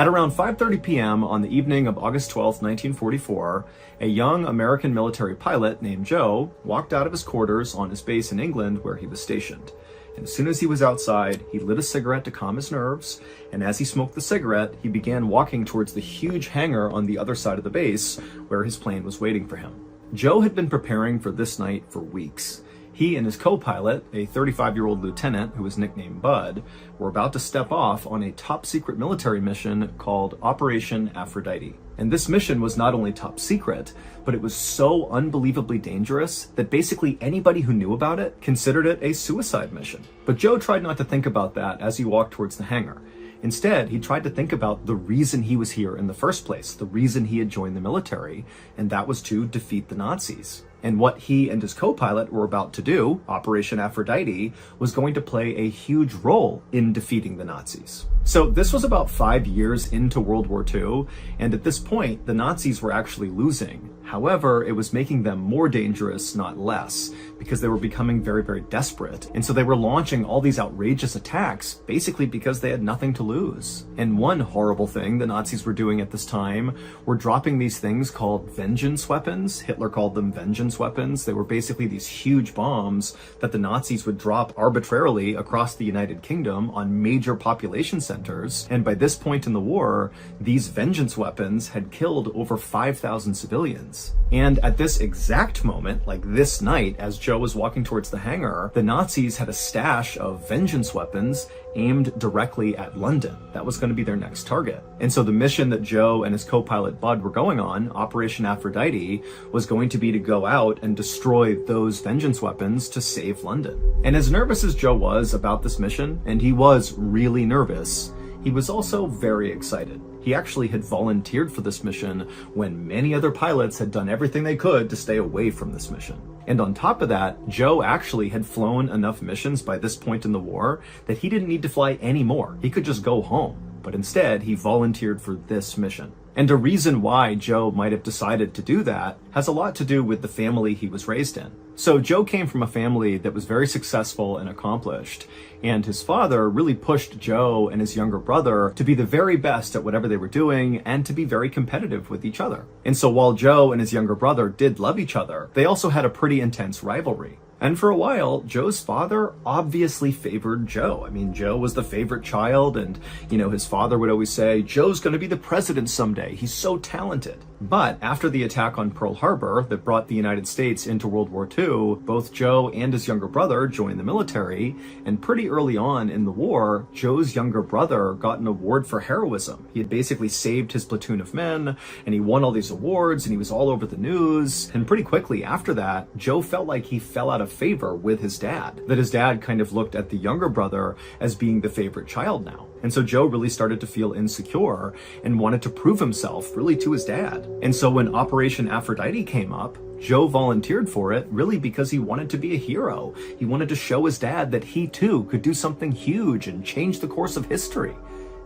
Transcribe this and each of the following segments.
At around 5:30 p.m. on the evening of August 12, 1944, a young American military pilot named Joe walked out of his quarters on his base in England where he was stationed. And as soon as he was outside, he lit a cigarette to calm his nerves, and as he smoked the cigarette, he began walking towards the huge hangar on the other side of the base where his plane was waiting for him. Joe had been preparing for this night for weeks. He and his co-pilot, a 35-year-old lieutenant who was nicknamed Bud, were about to step off on a top-secret military mission called Operation Aphrodite. And this mission was not only top secret, but it was so unbelievably dangerous that basically anybody who knew about it considered it a suicide mission. But Joe tried not to think about that as he walked towards the hangar. Instead, he tried to think about the reason he was here in the first place, the reason he had joined the military, and that was to defeat the Nazis. And what he and his co-pilot were about to do, Operation Aphrodite, was going to play a huge role in defeating the Nazis. So this was about 5 years into World War II, and at this point, the Nazis were actually losing. However, it was making them more dangerous, not less, because they were becoming very, very desperate. And so they were launching all these outrageous attacks, basically because they had nothing to lose. And one horrible thing the Nazis were doing at this time were dropping these things called vengeance weapons. Hitler called them vengeance weapons. They were basically these huge bombs that the Nazis would drop arbitrarily across the United Kingdom on major population centers. And by this point in the war, these vengeance weapons had killed over 5,000 civilians. And at this exact moment, like this night, as Joe was walking towards the hangar, the Nazis had a stash of vengeance weapons aimed directly at London. That was going to be their next target. And so the mission that Joe and his co-pilot Bud were going on, Operation Aphrodite, was going to be to go out and destroy those vengeance weapons to save London. And as nervous as Joe was about this mission, and he was really nervous, he was also very excited. He actually had volunteered for this mission when many other pilots had done everything they could to stay away from this mission. And on top of that, Joe actually had flown enough missions by this point in the war that he didn't need to fly anymore. He could just go home. But instead, he volunteered for this mission. And a reason why Joe might have decided to do that has a lot to do with the family he was raised in. So Joe came from a family that was very successful and accomplished, and his father really pushed Joe and his younger brother to be the very best at whatever they were doing and to be very competitive with each other. And so while Joe and his younger brother did love each other, they also had a pretty intense rivalry. And for a while, Joe's father obviously favored Joe. I mean, Joe was the favorite child, and, his father would always say, Joe's going to be the president someday. He's so talented. But after the attack on Pearl Harbor that brought the United States into World War II, both Joe and his younger brother joined the military, and pretty early on in the war, Joe's younger brother got an award for heroism. He had basically saved his platoon of men, and he won all these awards, and he was all over the news. And pretty quickly after that, Joe felt like he fell out of favor with his dad, that his dad kind of looked at the younger brother as being the favorite child now. And so Joe really started to feel insecure and wanted to prove himself really to his dad. And so when Operation Aphrodite came up, Joe volunteered for it really because he wanted to be a hero. He wanted to show his dad that he too could do something huge and change the course of history.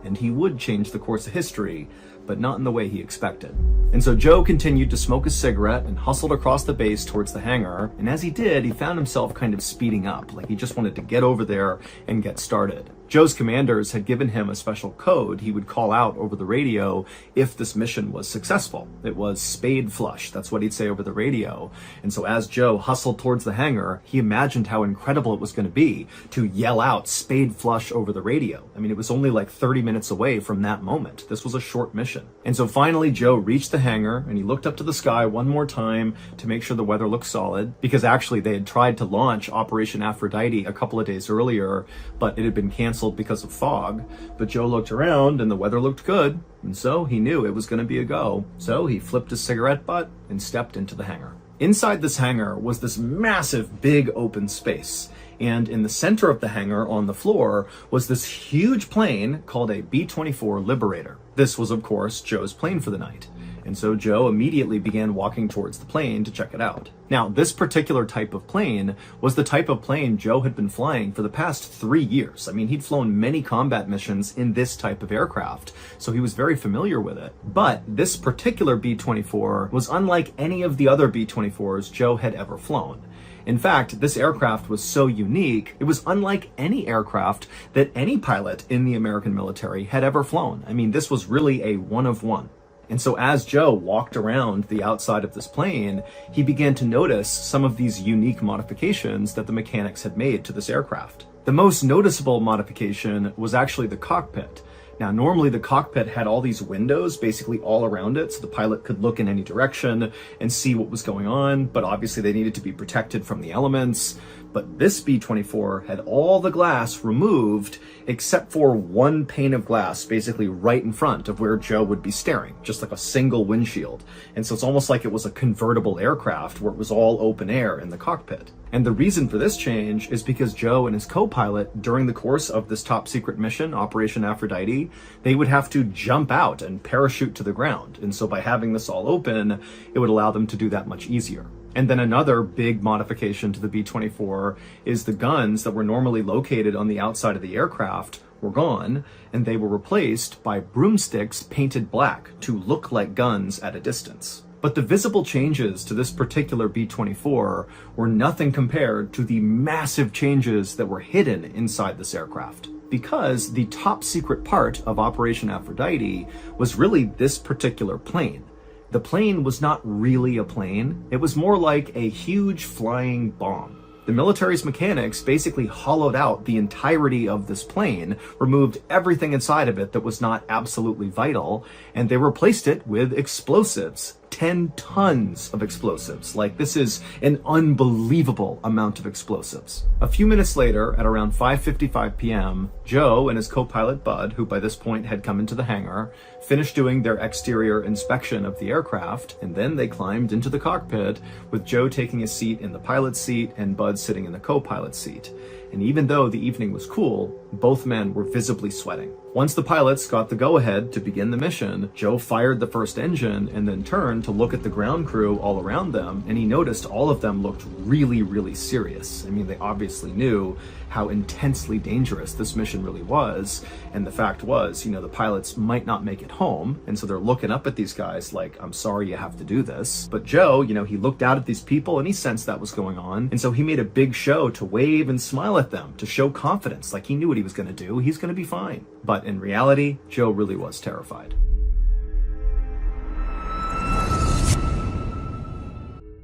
And he would change the course of history, but not in the way he expected. And so Joe continued to smoke a cigarette and hustled across the base towards the hangar. And as he did, he found himself kind of speeding up, like he just wanted to get over there and get started. Joe's commanders had given him a special code he would call out over the radio if this mission was successful. It was spade flush. That's what he'd say over the radio. And so as Joe hustled towards the hangar, he imagined how incredible it was going to be to yell out spade flush over the radio. I mean, it was only like 30 minutes away from that moment. This was a short mission. And so finally Joe reached the hangar and he looked up to the sky one more time to make sure the weather looked solid, because actually they had tried to launch Operation Aphrodite a couple of days earlier, but it had been canceled because of fog. But Joe looked around and the weather looked good, and so he knew it was going to be a go. So he flipped his cigarette butt and stepped into the hangar. Inside this hangar was this massive big open space, and in the center of the hangar on the floor was this huge plane called a B-24 Liberator. This was of course Joe's plane for the night. And so Joe immediately began walking towards the plane to check it out. Now, this particular type of plane was the type of plane Joe had been flying for the past 3 years. I mean, he'd flown many combat missions in this type of aircraft, so he was very familiar with it. But this particular B-24 was unlike any of the other B-24s Joe had ever flown. In fact, this aircraft was so unique, it was unlike any aircraft that any pilot in the American military had ever flown. I mean, this was really a one of one. And so as Joe walked around the outside of this plane, he began to notice some of these unique modifications that the mechanics had made to this aircraft. The most noticeable modification was actually the cockpit. Now, normally the cockpit had all these windows basically all around it, so the pilot could look in any direction and see what was going on, but obviously they needed to be protected from the elements. But this B-24 had all the glass removed except for one pane of glass basically right in front of where Joe would be staring, just like a single windshield. And so it's almost like it was a convertible aircraft where it was all open air in the cockpit. And the reason for this change is because Joe and his co-pilot, during the course of this top secret mission, Operation Aphrodite, they would have to jump out and parachute to the ground. And so by having this all open, it would allow them to do that much easier. And then another big modification to the B-24 is the guns that were normally located on the outside of the aircraft were gone, and they were replaced by broomsticks painted black to look like guns at a distance. But the visible changes to this particular B-24 were nothing compared to the massive changes that were hidden inside this aircraft. Because the top secret part of Operation Aphrodite was really this particular plane. The plane was not really a plane. It was more like a huge flying bomb. The military's mechanics basically hollowed out the entirety of this plane, removed everything inside of it that was not absolutely vital, and they replaced it with explosives. 10 tons of explosives. Like, this is an unbelievable amount of explosives. A few minutes later, at around 5:55 p.m., Joe and his co-pilot Bud, who by this point had come into the hangar, finished doing their exterior inspection of the aircraft, and then they climbed into the cockpit, with Joe taking a seat in the pilot's seat and Bud sitting in the co-pilot's seat. And even though the evening was cool, both men were visibly sweating. Once the pilots got the go-ahead to begin the mission, Joe fired the first engine and then turned to look at the ground crew all around them, and he noticed all of them looked really, really serious. I mean, they obviously knew how intensely dangerous this mission really was, and the fact was, the pilots might not make it home, and so they're looking up at these guys like, I'm sorry you have to do this. But Joe, he looked out at these people and he sensed that was going on, and so he made a big show to wave and smile at them, to show confidence, like he knew what he was going to do, he's going to be fine. But in reality, Joe really was terrified.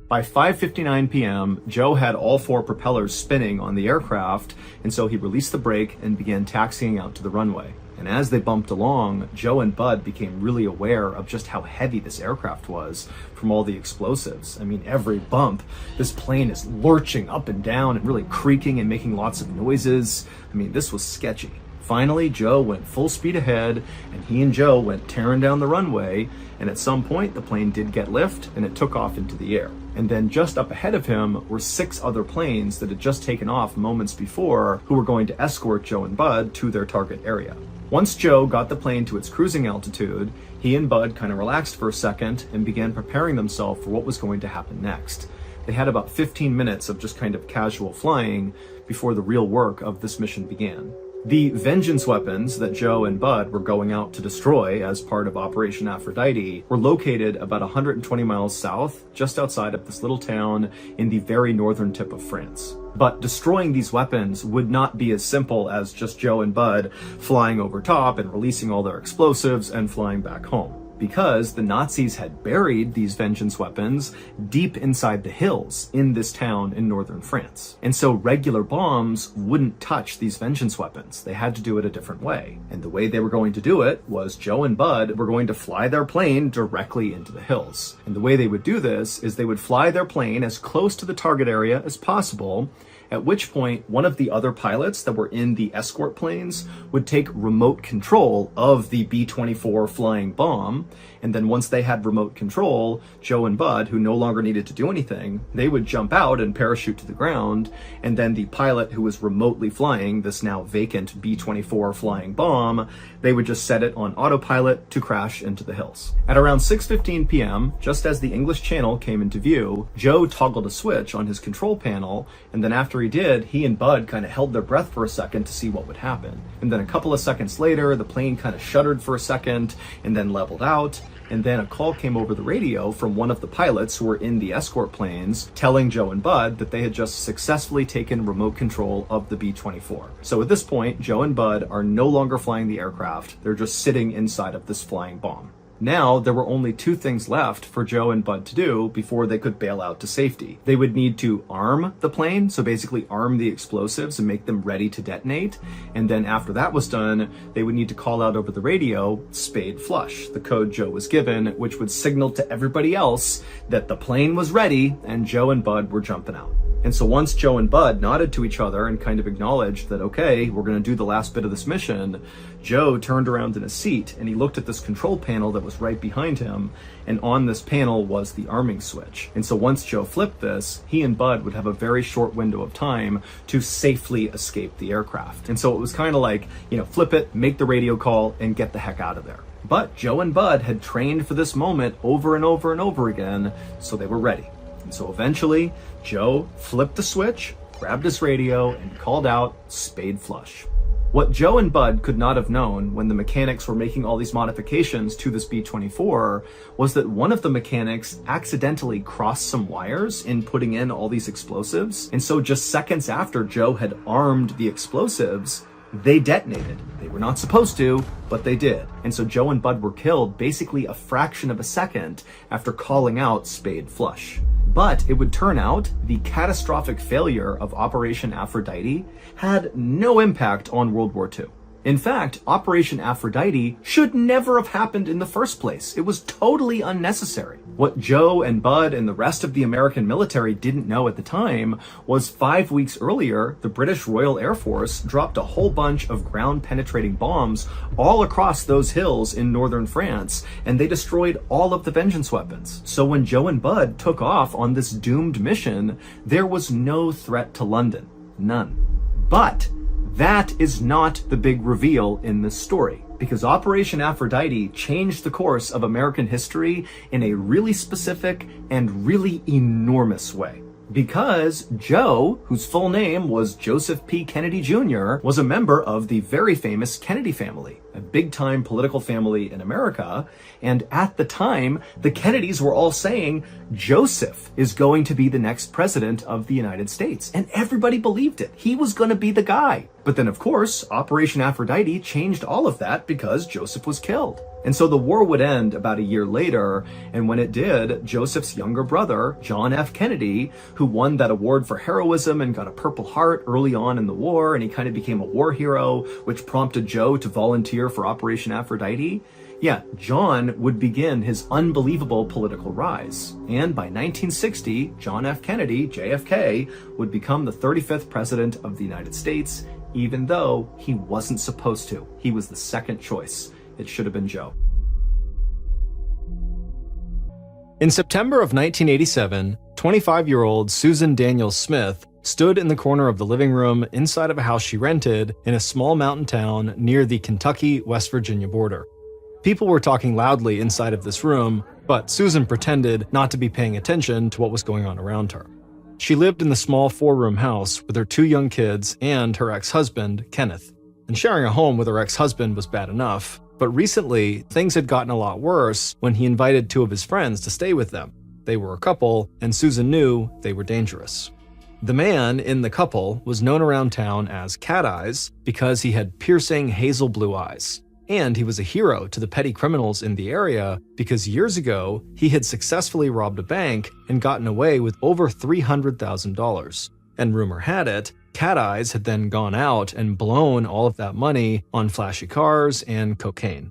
By 5:59 p.m., Joe had all 4 propellers spinning on the aircraft, and so he released the brake and began taxiing out to the runway. And as they bumped along, Joe and Bud became really aware of just how heavy this aircraft was from all the explosives. I mean, every bump, this plane is lurching up and down and really creaking and making lots of noises. I mean, this was sketchy. Finally, Joe went full speed ahead, and he and Joe went tearing down the runway, and at some point the plane did get lift and it took off into the air. And then just up ahead of him were 6 other planes that had just taken off moments before, who were going to escort Joe and Bud to their target area. Once Joe got the plane to its cruising altitude, he and Bud kind of relaxed for a second and began preparing themselves for what was going to happen next. They had about 15 minutes of just kind of casual flying before the real work of this mission began. The vengeance weapons that Joe and Bud were going out to destroy as part of Operation Aphrodite were located about 120 miles south, just outside of this little town in the very northern tip of France. But destroying these weapons would not be as simple as just Joe and Bud flying over top and releasing all their explosives and flying back home. Because the Nazis had buried these vengeance weapons deep inside the hills in this town in northern France. And so regular bombs wouldn't touch these vengeance weapons. They had to do it a different way. And the way they were going to do it was Joe and Bud were going to fly their plane directly into the hills. And the way they would do this is they would fly their plane as close to the target area as possible, at which point one of the other pilots that were in the escort planes would take remote control of the B-24 flying bomb. And then once they had remote control, Joe and Bud, who no longer needed to do anything, they would jump out and parachute to the ground. And then the pilot who was remotely flying this now vacant B-24 flying bomb, they would just set it on autopilot to crash into the hills. At around 6:15 p.m., just as the English Channel came into view, Joe toggled a switch on his control panel, and then after after he did, he and Bud kind of held their breath for a second to see what would happen. And then a couple of seconds later, the plane kind of shuddered for a second and then leveled out. And then a call came over the radio from one of the pilots who were in the escort planes telling Joe and Bud that they had just successfully taken remote control of the B-24. So at this point, Joe and Bud are no longer flying the aircraft. They're just sitting inside of this flying bomb. Now, there were only two things left for Joe and Bud to do before they could bail out to safety. They would need to arm the plane, so basically arm the explosives and make them ready to detonate. And then after that was done, they would need to call out over the radio, spade flush, the code Joe was given, which would signal to everybody else that the plane was ready and Joe and Bud were jumping out. And so once Joe and Bud nodded to each other and kind of acknowledged that, okay, we're going to do the last bit of this mission, Joe turned around in his seat and he looked at this control panel that was right behind him. And on this panel was the arming switch. And so once Joe flipped this, he and Bud would have a very short window of time to safely escape the aircraft. And so it was kind of like, flip it, make the radio call, and get the heck out of there. But Joe and Bud had trained for this moment over and over and over again, so they were ready. And so eventually, Joe flipped the switch, grabbed his radio, and called out, spade flush. What Joe and Bud could not have known when the mechanics were making all these modifications to this B-24 was that one of the mechanics accidentally crossed some wires in putting in all these explosives. And so just seconds after Joe had armed the explosives, they detonated. They were not supposed to, but they did. And so Joe and Bud were killed basically a fraction of a second after calling out spade flush. But it would turn out the catastrophic failure of Operation Aphrodite had no impact on World War II. In fact, Operation Aphrodite should never have happened in the first place. It was totally unnecessary. What Joe and Bud and the rest of the American military didn't know at the time was 5 weeks earlier, the British Royal Air Force dropped a whole bunch of ground-penetrating bombs all across those hills in northern France, and they destroyed all of the vengeance weapons. So when Joe and Bud took off on this doomed mission, there was no threat to London. None. But that is not the big reveal in this story, because Operation Aphrodite changed the course of American history in a really specific and really enormous way. Because Joe, whose full name was Joseph P. Kennedy Jr., was a member of the very famous Kennedy family, a big-time political family in America. And at the time, the Kennedys were all saying Joseph is going to be the next president of the United States. And everybody believed it. He was going to be the guy. But then, of course, Operation Aphrodite changed all of that because Joseph was killed. And so the war would end about a year later, and when it did, Joseph's younger brother, John F. Kennedy, who won that award for heroism and got a Purple Heart early on in the war, and he kind of became a war hero, which prompted Joe to volunteer for Operation Aphrodite. Yeah, John would begin his unbelievable political rise. And by 1960, John F. Kennedy, JFK, would become the 35th president of the United States, even though he wasn't supposed to. He was the second choice. It should have been Joe. In September of 1987, 25-year-old Susan Daniels Smith stood in the corner of the living room inside of a house she rented in a small mountain town near the Kentucky-West Virginia border. People were talking loudly inside of this room, but Susan pretended not to be paying attention to what was going on around her. She lived in the small 4-room house with her 2 young kids and her ex-husband, Kenneth. And sharing a home with her ex-husband was bad enough, but recently, things had gotten a lot worse when he invited 2 of his friends to stay with them. They were a couple, and Susan knew they were dangerous. The man in the couple was known around town as Cat Eyes because he had piercing hazel blue eyes. And he was a hero to the petty criminals in the area because years ago, he had successfully robbed a bank and gotten away with over $300,000. And rumor had it, Cat Eyes had then gone out and blown all of that money on flashy cars and cocaine.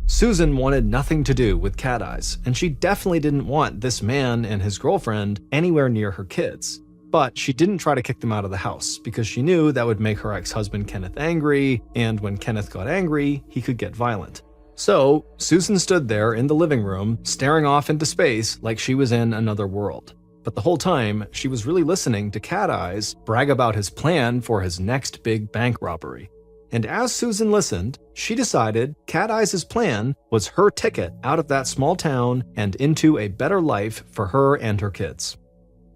Susan wanted nothing to do with Cat Eyes, and she definitely didn't want this man and his girlfriend anywhere near her kids. But she didn't try to kick them out of the house because she knew that would make her ex-husband Kenneth angry, and when Kenneth got angry, he could get violent. So, Susan stood there in the living room, staring off into space like she was in another world. But the whole time, she was really listening to Cat Eyes brag about his plan for his next big bank robbery. And as Susan listened, she decided Cat Eyes' plan was her ticket out of that small town and into a better life for her and her kids.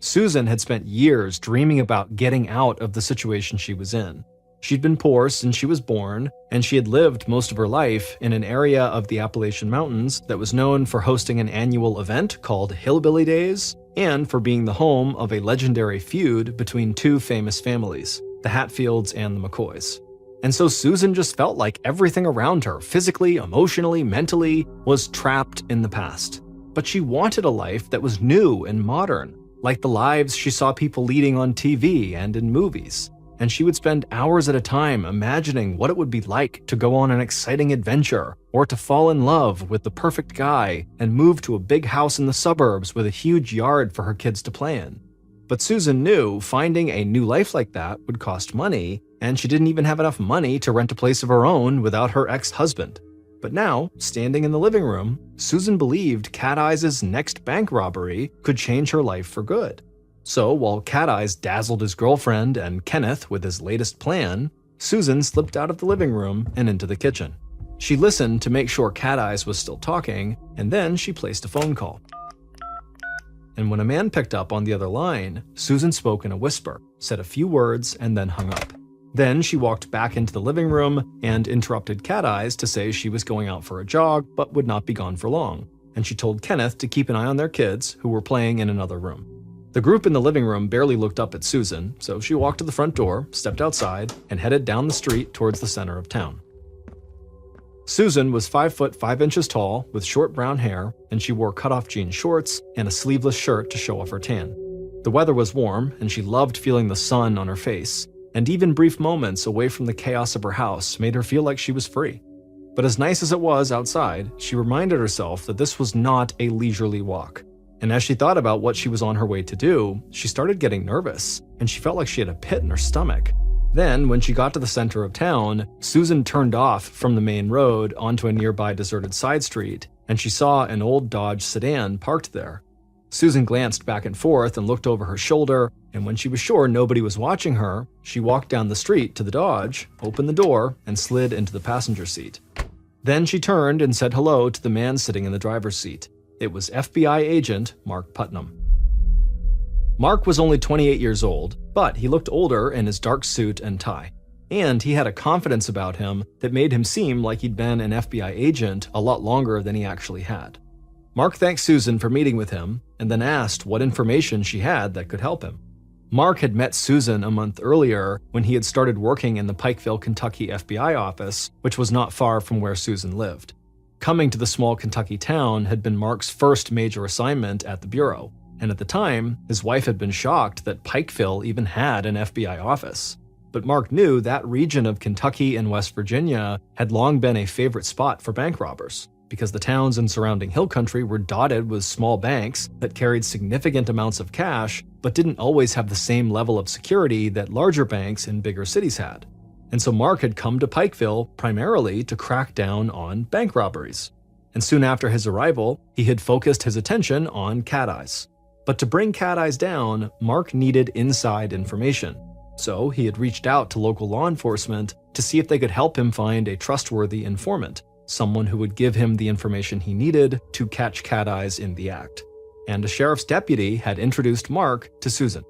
Susan had spent years dreaming about getting out of the situation she was in. She'd been poor since she was born, and she had lived most of her life in an area of the Appalachian Mountains that was known for hosting an annual event called Hillbilly Days, and for being the home of a legendary feud between two famous families, the Hatfields and the McCoys. And so Susan just felt like everything around her, physically, emotionally, mentally, was trapped in the past. But she wanted a life that was new and modern, like the lives she saw people leading on TV and in movies. And she would spend hours at a time imagining what it would be like to go on an exciting adventure, or to fall in love with the perfect guy and move to a big house in the suburbs with a huge yard for her kids to play in. But Susan knew finding a new life like that would cost money, and she didn't even have enough money to rent a place of her own without her ex-husband. But now, standing in the living room, Susan believed Cat Eyes' next bank robbery could change her life for good. So while Cat Eyes dazzled his girlfriend and Kenneth with his latest plan, Susan slipped out of the living room and into the kitchen. She listened to make sure Cat Eyes was still talking, and then she placed a phone call. And when a man picked up on the other line, Susan spoke in a whisper, said a few words, and then hung up. Then she walked back into the living room and interrupted Cat Eyes to say she was going out for a jog but would not be gone for long, and she told Kenneth to keep an eye on their kids, who were playing in another room. The group in the living room barely looked up at Susan, so she walked to the front door, stepped outside, and headed down the street towards the center of town. Susan was 5 foot 5 inches tall with short brown hair, and she wore cutoff jean shorts and a sleeveless shirt to show off her tan. The weather was warm, and she loved feeling the sun on her face, and even brief moments away from the chaos of her house made her feel like she was free. But as nice as it was outside, she reminded herself that this was not a leisurely walk. And as she thought about what she was on her way to do, she started getting nervous, and she felt like she had a pit in her stomach. Then, when she got to the center of town, Susan turned off from the main road onto a nearby deserted side street, and she saw an old Dodge sedan parked there. Susan glanced back and forth and looked over her shoulder, and when she was sure nobody was watching her, she walked down the street to the Dodge, opened the door, and slid into the passenger seat. Then she turned and said hello to the man sitting in the driver's seat. It was FBI agent Mark Putnam. Mark was only 28 years old, but he looked older in his dark suit and tie. And he had a confidence about him that made him seem like he'd been an FBI agent a lot longer than he actually had. Mark thanked Susan for meeting with him, and then asked what information she had that could help him. Mark had met Susan a month earlier when he had started working in the Pikeville, Kentucky FBI office, which was not far from where Susan lived. Coming to the small Kentucky town had been Mark's first major assignment at the bureau, and at the time, his wife had been shocked that Pikeville even had an FBI office. But Mark knew that region of Kentucky and West Virginia had long been a favorite spot for bank robbers, because the towns and surrounding hill country were dotted with small banks that carried significant amounts of cash but didn't always have the same level of security that larger banks in bigger cities had. And so Mark had come to Pikeville primarily to crack down on bank robberies. And soon after his arrival, he had focused his attention on Cat Eyes. But to bring Cat Eyes down, Mark needed inside information. So he had reached out to local law enforcement to see if they could help him find a trustworthy informant, someone who would give him the information he needed to catch Cat Eyes in the act. And a sheriff's deputy had introduced Mark to Susan.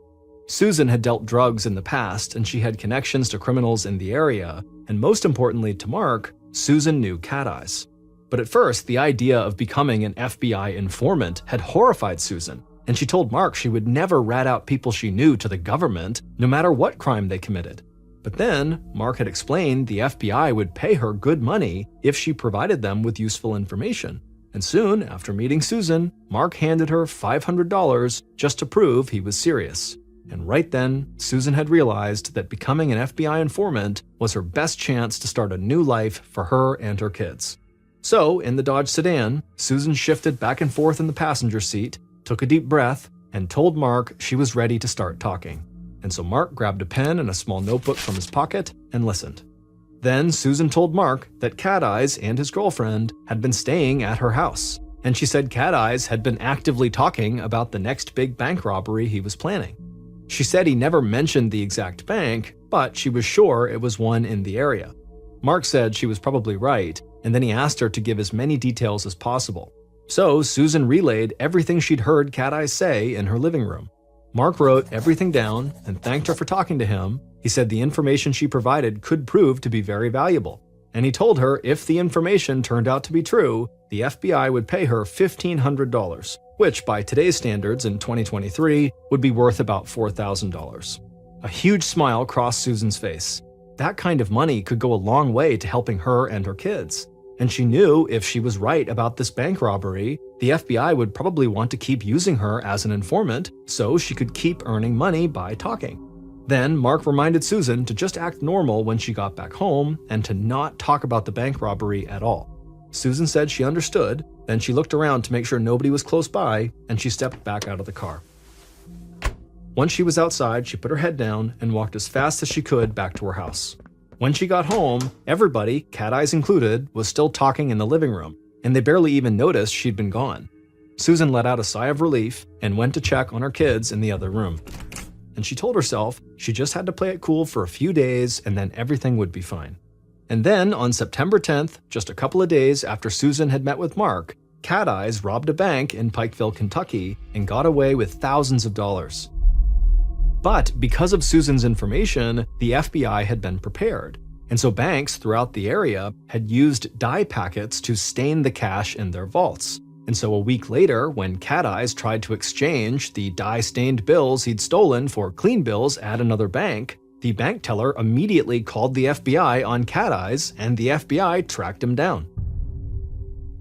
Susan had dealt drugs in the past, and she had connections to criminals in the area, and most importantly to Mark, Susan knew Cat Eyes. But at first, the idea of becoming an FBI informant had horrified Susan, and she told Mark she would never rat out people she knew to the government, no matter what crime they committed. But then, Mark had explained the FBI would pay her good money if she provided them with useful information. And soon, after meeting Susan, Mark handed her $500 just to prove he was serious. And right then, Susan had realized that becoming an FBI informant was her best chance to start a new life for her and her kids. So, in the Dodge sedan, Susan shifted back and forth in the passenger seat, took a deep breath, and told Mark she was ready to start talking. And so Mark grabbed a pen and a small notebook from his pocket and listened. Then Susan told Mark that Cat Eyes and his girlfriend had been staying at her house, and she said Cat Eyes had been actively talking about the next big bank robbery he was planning. She said he never mentioned the exact bank, but she was sure it was one in the area. Mark said she was probably right, and then he asked her to give as many details as possible. So Susan relayed everything she'd heard Cat Eyes say in her living room. Mark wrote everything down and thanked her for talking to him. He said the information she provided could prove to be very valuable. And he told her if the information turned out to be true, the FBI would pay her $1,500, which by today's standards in 2023 would be worth about $4,000. A huge smile crossed Susan's face. That kind of money could go a long way to helping her and her kids. And she knew if she was right about this bank robbery, the FBI would probably want to keep using her as an informant so she could keep earning money by talking. Then Mark reminded Susan to just act normal when she got back home and to not talk about the bank robbery at all. Susan said she understood, then she looked around to make sure nobody was close by, and she stepped back out of the car. Once she was outside, she put her head down and walked as fast as she could back to her house. When she got home, everybody, Cat Eyes included, was still talking in the living room, and they barely even noticed she'd been gone. Susan let out a sigh of relief and went to check on her kids in the other room. And she told herself she just had to play it cool for a few days and then everything would be fine. And then on September 10th, just a couple of days after Susan had met with Mark, Cat Eyes robbed a bank in Pikeville, Kentucky and got away with thousands of dollars. But because of Susan's information, the FBI had been prepared. And so banks throughout the area had used dye packets to stain the cash in their vaults. And so a week later, when Cat Eyes tried to exchange the dye-stained bills he'd stolen for clean bills at another bank, the bank teller immediately called the FBI on Cat Eyes, and the FBI tracked him down.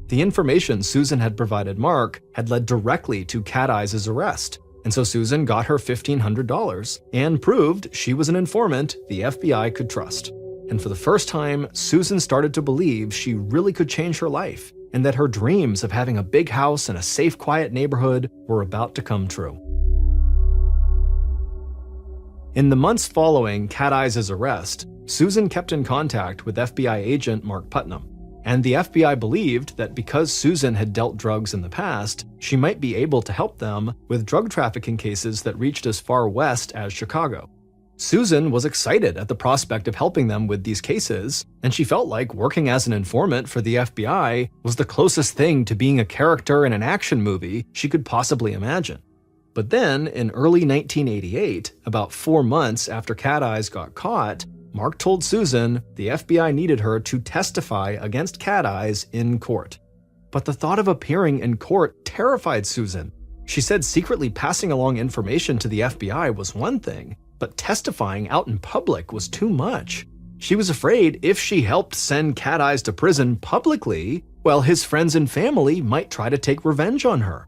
The information Susan had provided Mark had led directly to Cat Eyes' arrest. And so Susan got her $1,500 and proved she was an informant the FBI could trust. And for the first time, Susan started to believe she really could change her life and that her dreams of having a big house and a safe, quiet neighborhood were about to come true. In the months following Cat Eyes' arrest, Susan kept in contact with FBI agent Mark Putnam. And the FBI believed that because Susan had dealt drugs in the past, she might be able to help them with drug trafficking cases that reached as far west as Chicago. Susan was excited at the prospect of helping them with these cases, and she felt like working as an informant for the FBI was the closest thing to being a character in an action movie she could possibly imagine. But then, in early 1988, about 4 months after Cat Eyes got caught, Mark told Susan the FBI needed her to testify against Cat Eyes in court. But the thought of appearing in court terrified Susan. She said secretly passing along information to the FBI was one thing, but testifying out in public was too much. She was afraid if she helped send Cat Eyes to prison publicly, well, his friends and family might try to take revenge on her.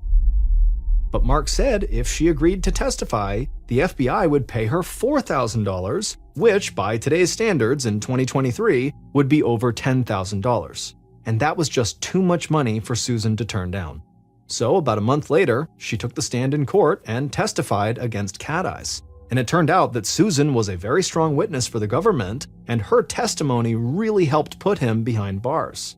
But Mark said if she agreed to testify, the FBI would pay her $4,000, which by today's standards in 2023 would be over $10,000. And that was just too much money for Susan to turn down. So about a month later, she took the stand in court and testified against Cat Eyes. And it turned out that Susan was a very strong witness for the government, and her testimony really helped put him behind bars.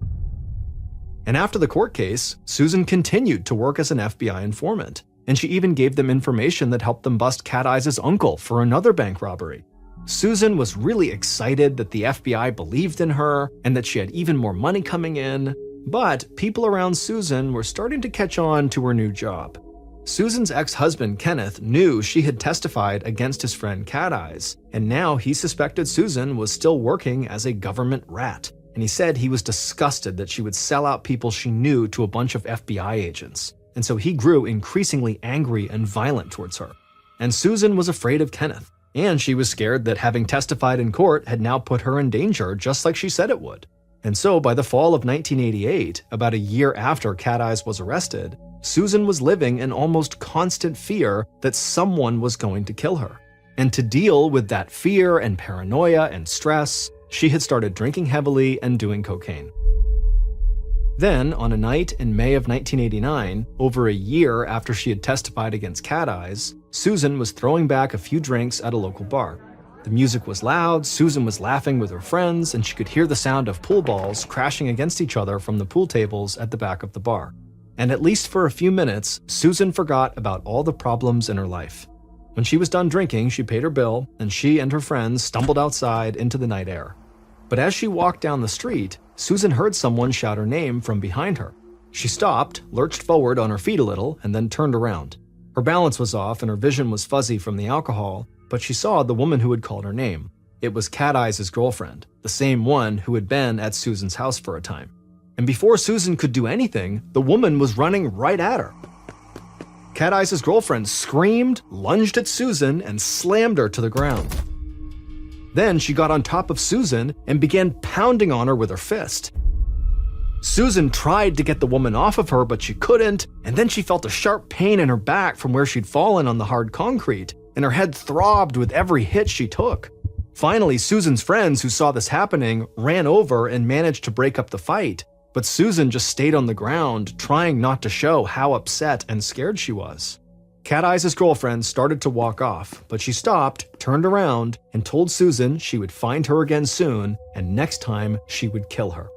And after the court case, Susan continued to work as an FBI informant, and she even gave them information that helped them bust Cat Eyes' uncle for another bank robbery. Susan was really excited that the FBI believed in her and that she had even more money coming in, but people around Susan were starting to catch on to her new job. Susan's ex-husband, Kenneth, knew she had testified against his friend Cat Eyes, and now he suspected Susan was still working as a government rat. And he said he was disgusted that she would sell out people she knew to a bunch of FBI agents. And so he grew increasingly angry and violent towards her. And Susan was afraid of Kenneth. And she was scared that having testified in court had now put her in danger, just like she said it would. And so by the fall of 1988, about a year after Cat Eyes was arrested, Susan was living in almost constant fear that someone was going to kill her. And to deal with that fear and paranoia and stress, she had started drinking heavily and doing cocaine. Then, on a night in May of 1989, over a year after she had testified against Cat Eyes, Susan was throwing back a few drinks at a local bar. The music was loud, Susan was laughing with her friends, and she could hear the sound of pool balls crashing against each other from the pool tables at the back of the bar. And at least for a few minutes, Susan forgot about all the problems in her life. When she was done drinking, she paid her bill, and she and her friends stumbled outside into the night air. But as she walked down the street, Susan heard someone shout her name from behind her. She stopped, lurched forward on her feet a little, and then turned around. Her balance was off and her vision was fuzzy from the alcohol, but she saw the woman who had called her name. It was Cat Eyes' girlfriend, the same one who had been at Susan's house for a time. And before Susan could do anything, the woman was running right at her. Cat Eyes' girlfriend screamed, lunged at Susan, and slammed her to the ground. Then she got on top of Susan and began pounding on her with her fist. Susan tried to get the woman off of her, but she couldn't, and then she felt a sharp pain in her back from where she'd fallen on the hard concrete, and her head throbbed with every hit she took. Finally, Susan's friends who saw this happening ran over and managed to break up the fight, but Susan just stayed on the ground, trying not to show how upset and scared she was. Cat Eyes' girlfriend started to walk off, but she stopped, turned around, and told Susan she would find her again soon, and next time she would kill her.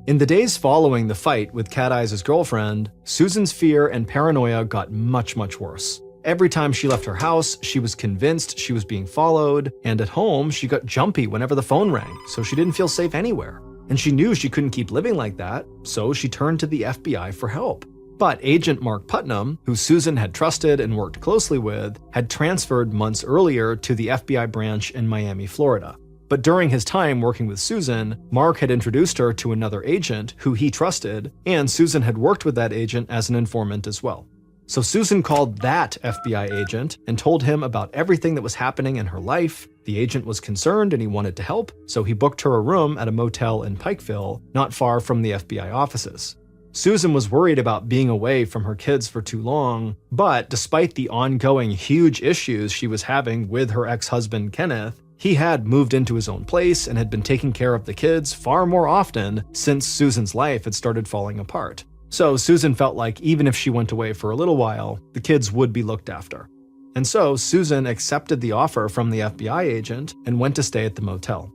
In the days following the fight with Cat Eyes' girlfriend, Susan's fear and paranoia got much, much worse. Every time she left her house, she was convinced she was being followed, and at home, she got jumpy whenever the phone rang, so she didn't feel safe anywhere. And she knew she couldn't keep living like that, so she turned to the FBI for help. But Agent Mark Putnam, who Susan had trusted and worked closely with, had transferred months earlier to the FBI branch in Miami, Florida. But during his time working with Susan, Mark had introduced her to another agent who he trusted, and Susan had worked with that agent as an informant as well. So Susan called that FBI agent and told him about everything that was happening in her life. The agent was concerned and he wanted to help, so he booked her a room at a motel in Pikeville, not far from the FBI offices. Susan was worried about being away from her kids for too long, but despite the ongoing huge issues she was having with her ex-husband Kenneth, he had moved into his own place and had been taking care of the kids far more often since Susan's life had started falling apart. So Susan felt like even if she went away for a little while, the kids would be looked after. And so Susan accepted the offer from the FBI agent and went to stay at the motel.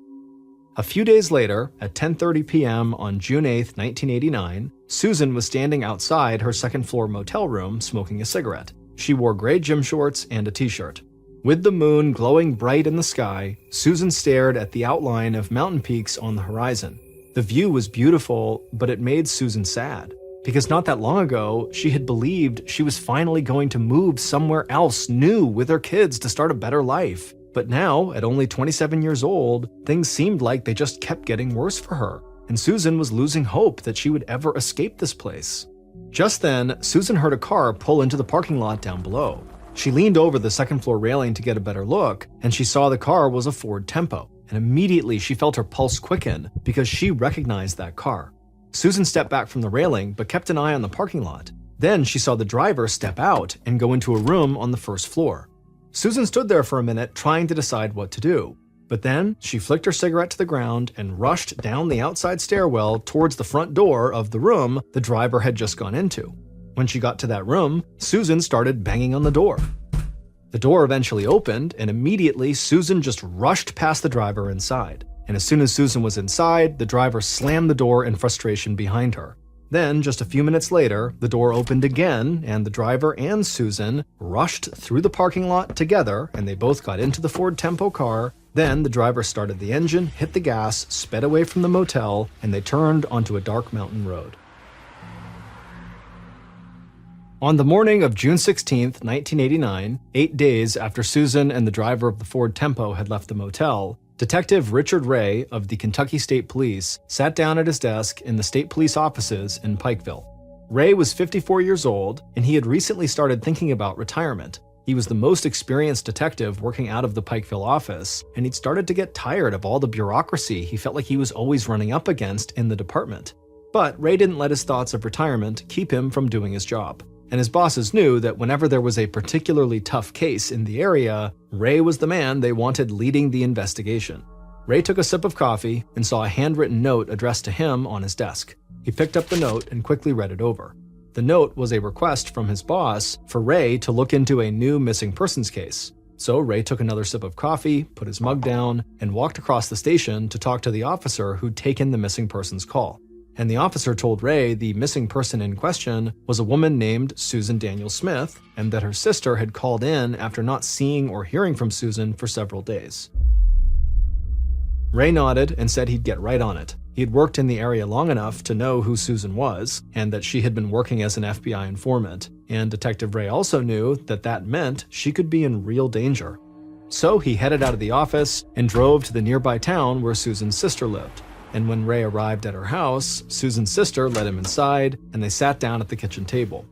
A few days later, at 10:30 p.m. on June 8, 1989, Susan was standing outside her second-floor motel room smoking a cigarette. She wore gray gym shorts and a t-shirt. With the moon glowing bright in the sky, Susan stared at the outline of mountain peaks on the horizon. The view was beautiful, but it made Susan sad, because not that long ago, she had believed she was finally going to move somewhere else new with her kids to start a better life. But now, at only 27 years old, things seemed like they just kept getting worse for her, and Susan was losing hope that she would ever escape this place. Just then, Susan heard a car pull into the parking lot down below. She leaned over the second-floor railing to get a better look, and she saw the car was a Ford Tempo, and immediately she felt her pulse quicken because she recognized that car. Susan stepped back from the railing but kept an eye on the parking lot. Then she saw the driver step out and go into a room on the first floor. Susan stood there for a minute trying to decide what to do, but then she flicked her cigarette to the ground and rushed down the outside stairwell towards the front door of the room the driver had just gone into. When she got to that room, Susan started banging on the door. The door eventually opened, and immediately Susan just rushed past the driver inside. And as soon as Susan was inside, the driver slammed the door in frustration behind her. Then, just a few minutes later, the door opened again, and the driver and Susan rushed through the parking lot together, and they both got into the Ford Tempo car. Then the driver started the engine, hit the gas, sped away from the motel, and they turned onto a dark mountain road. On the morning of June 16, 1989, 8 days after Susan and the driver of the Ford Tempo had left the motel, Detective Richard Ray of the Kentucky State Police sat down at his desk in the state police offices in Pikeville. Ray was 54 years old, and he had recently started thinking about retirement. He was the most experienced detective working out of the Pikeville office, and he'd started to get tired of all the bureaucracy he felt like he was always running up against in the department. But Ray didn't let his thoughts of retirement keep him from doing his job. And his bosses knew that whenever there was a particularly tough case in the area, Ray was the man they wanted leading the investigation. Ray took a sip of coffee and saw a handwritten note addressed to him on his desk. He picked up the note and quickly read it over. The note was a request from his boss for Ray to look into a new missing persons case. So Ray took another sip of coffee, put his mug down, and walked across the station to talk to the officer who'd taken the missing persons call. And the officer told Ray the missing person in question was a woman named Susan Daniel Smith, and that her sister had called in after not seeing or hearing from Susan for several days. Ray nodded and said he'd get right on it. He had worked in the area long enough to know who Susan was, and that she had been working as an FBI informant, and Detective Ray also knew that that meant she could be in real danger. So he headed out of the office and drove to the nearby town where Susan's sister lived. And when Ray arrived at her house, Susan's sister led him inside, and they sat down at the kitchen table.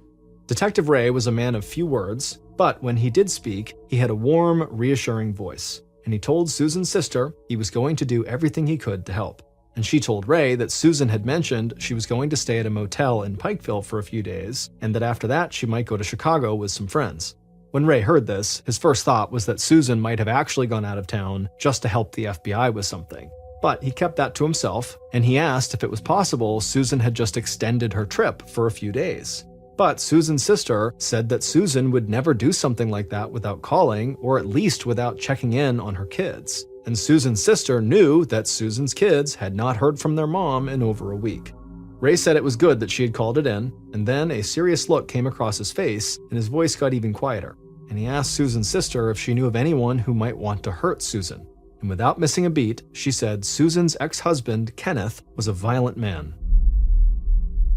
Detective Ray was a man of few words, but when he did speak, he had a warm, reassuring voice, and he told Susan's sister he was going to do everything he could to help. And she told Ray that Susan had mentioned she was going to stay at a motel in Pikeville for a few days, and that after that she might go to Chicago with some friends. When Ray heard this, his first thought was that Susan might have actually gone out of town just to help the FBI with something. But he kept that to himself, and he asked if it was possible Susan had just extended her trip for a few days. But Susan's sister said that Susan would never do something like that without calling, or at least without checking in on her kids. And Susan's sister knew that Susan's kids had not heard from their mom in over a week. Ray said it was good that she had called it in, and then a serious look came across his face, and his voice got even quieter. And he asked Susan's sister if she knew of anyone who might want to hurt Susan. And without missing a beat, she said Susan's ex-husband, Kenneth, was a violent man.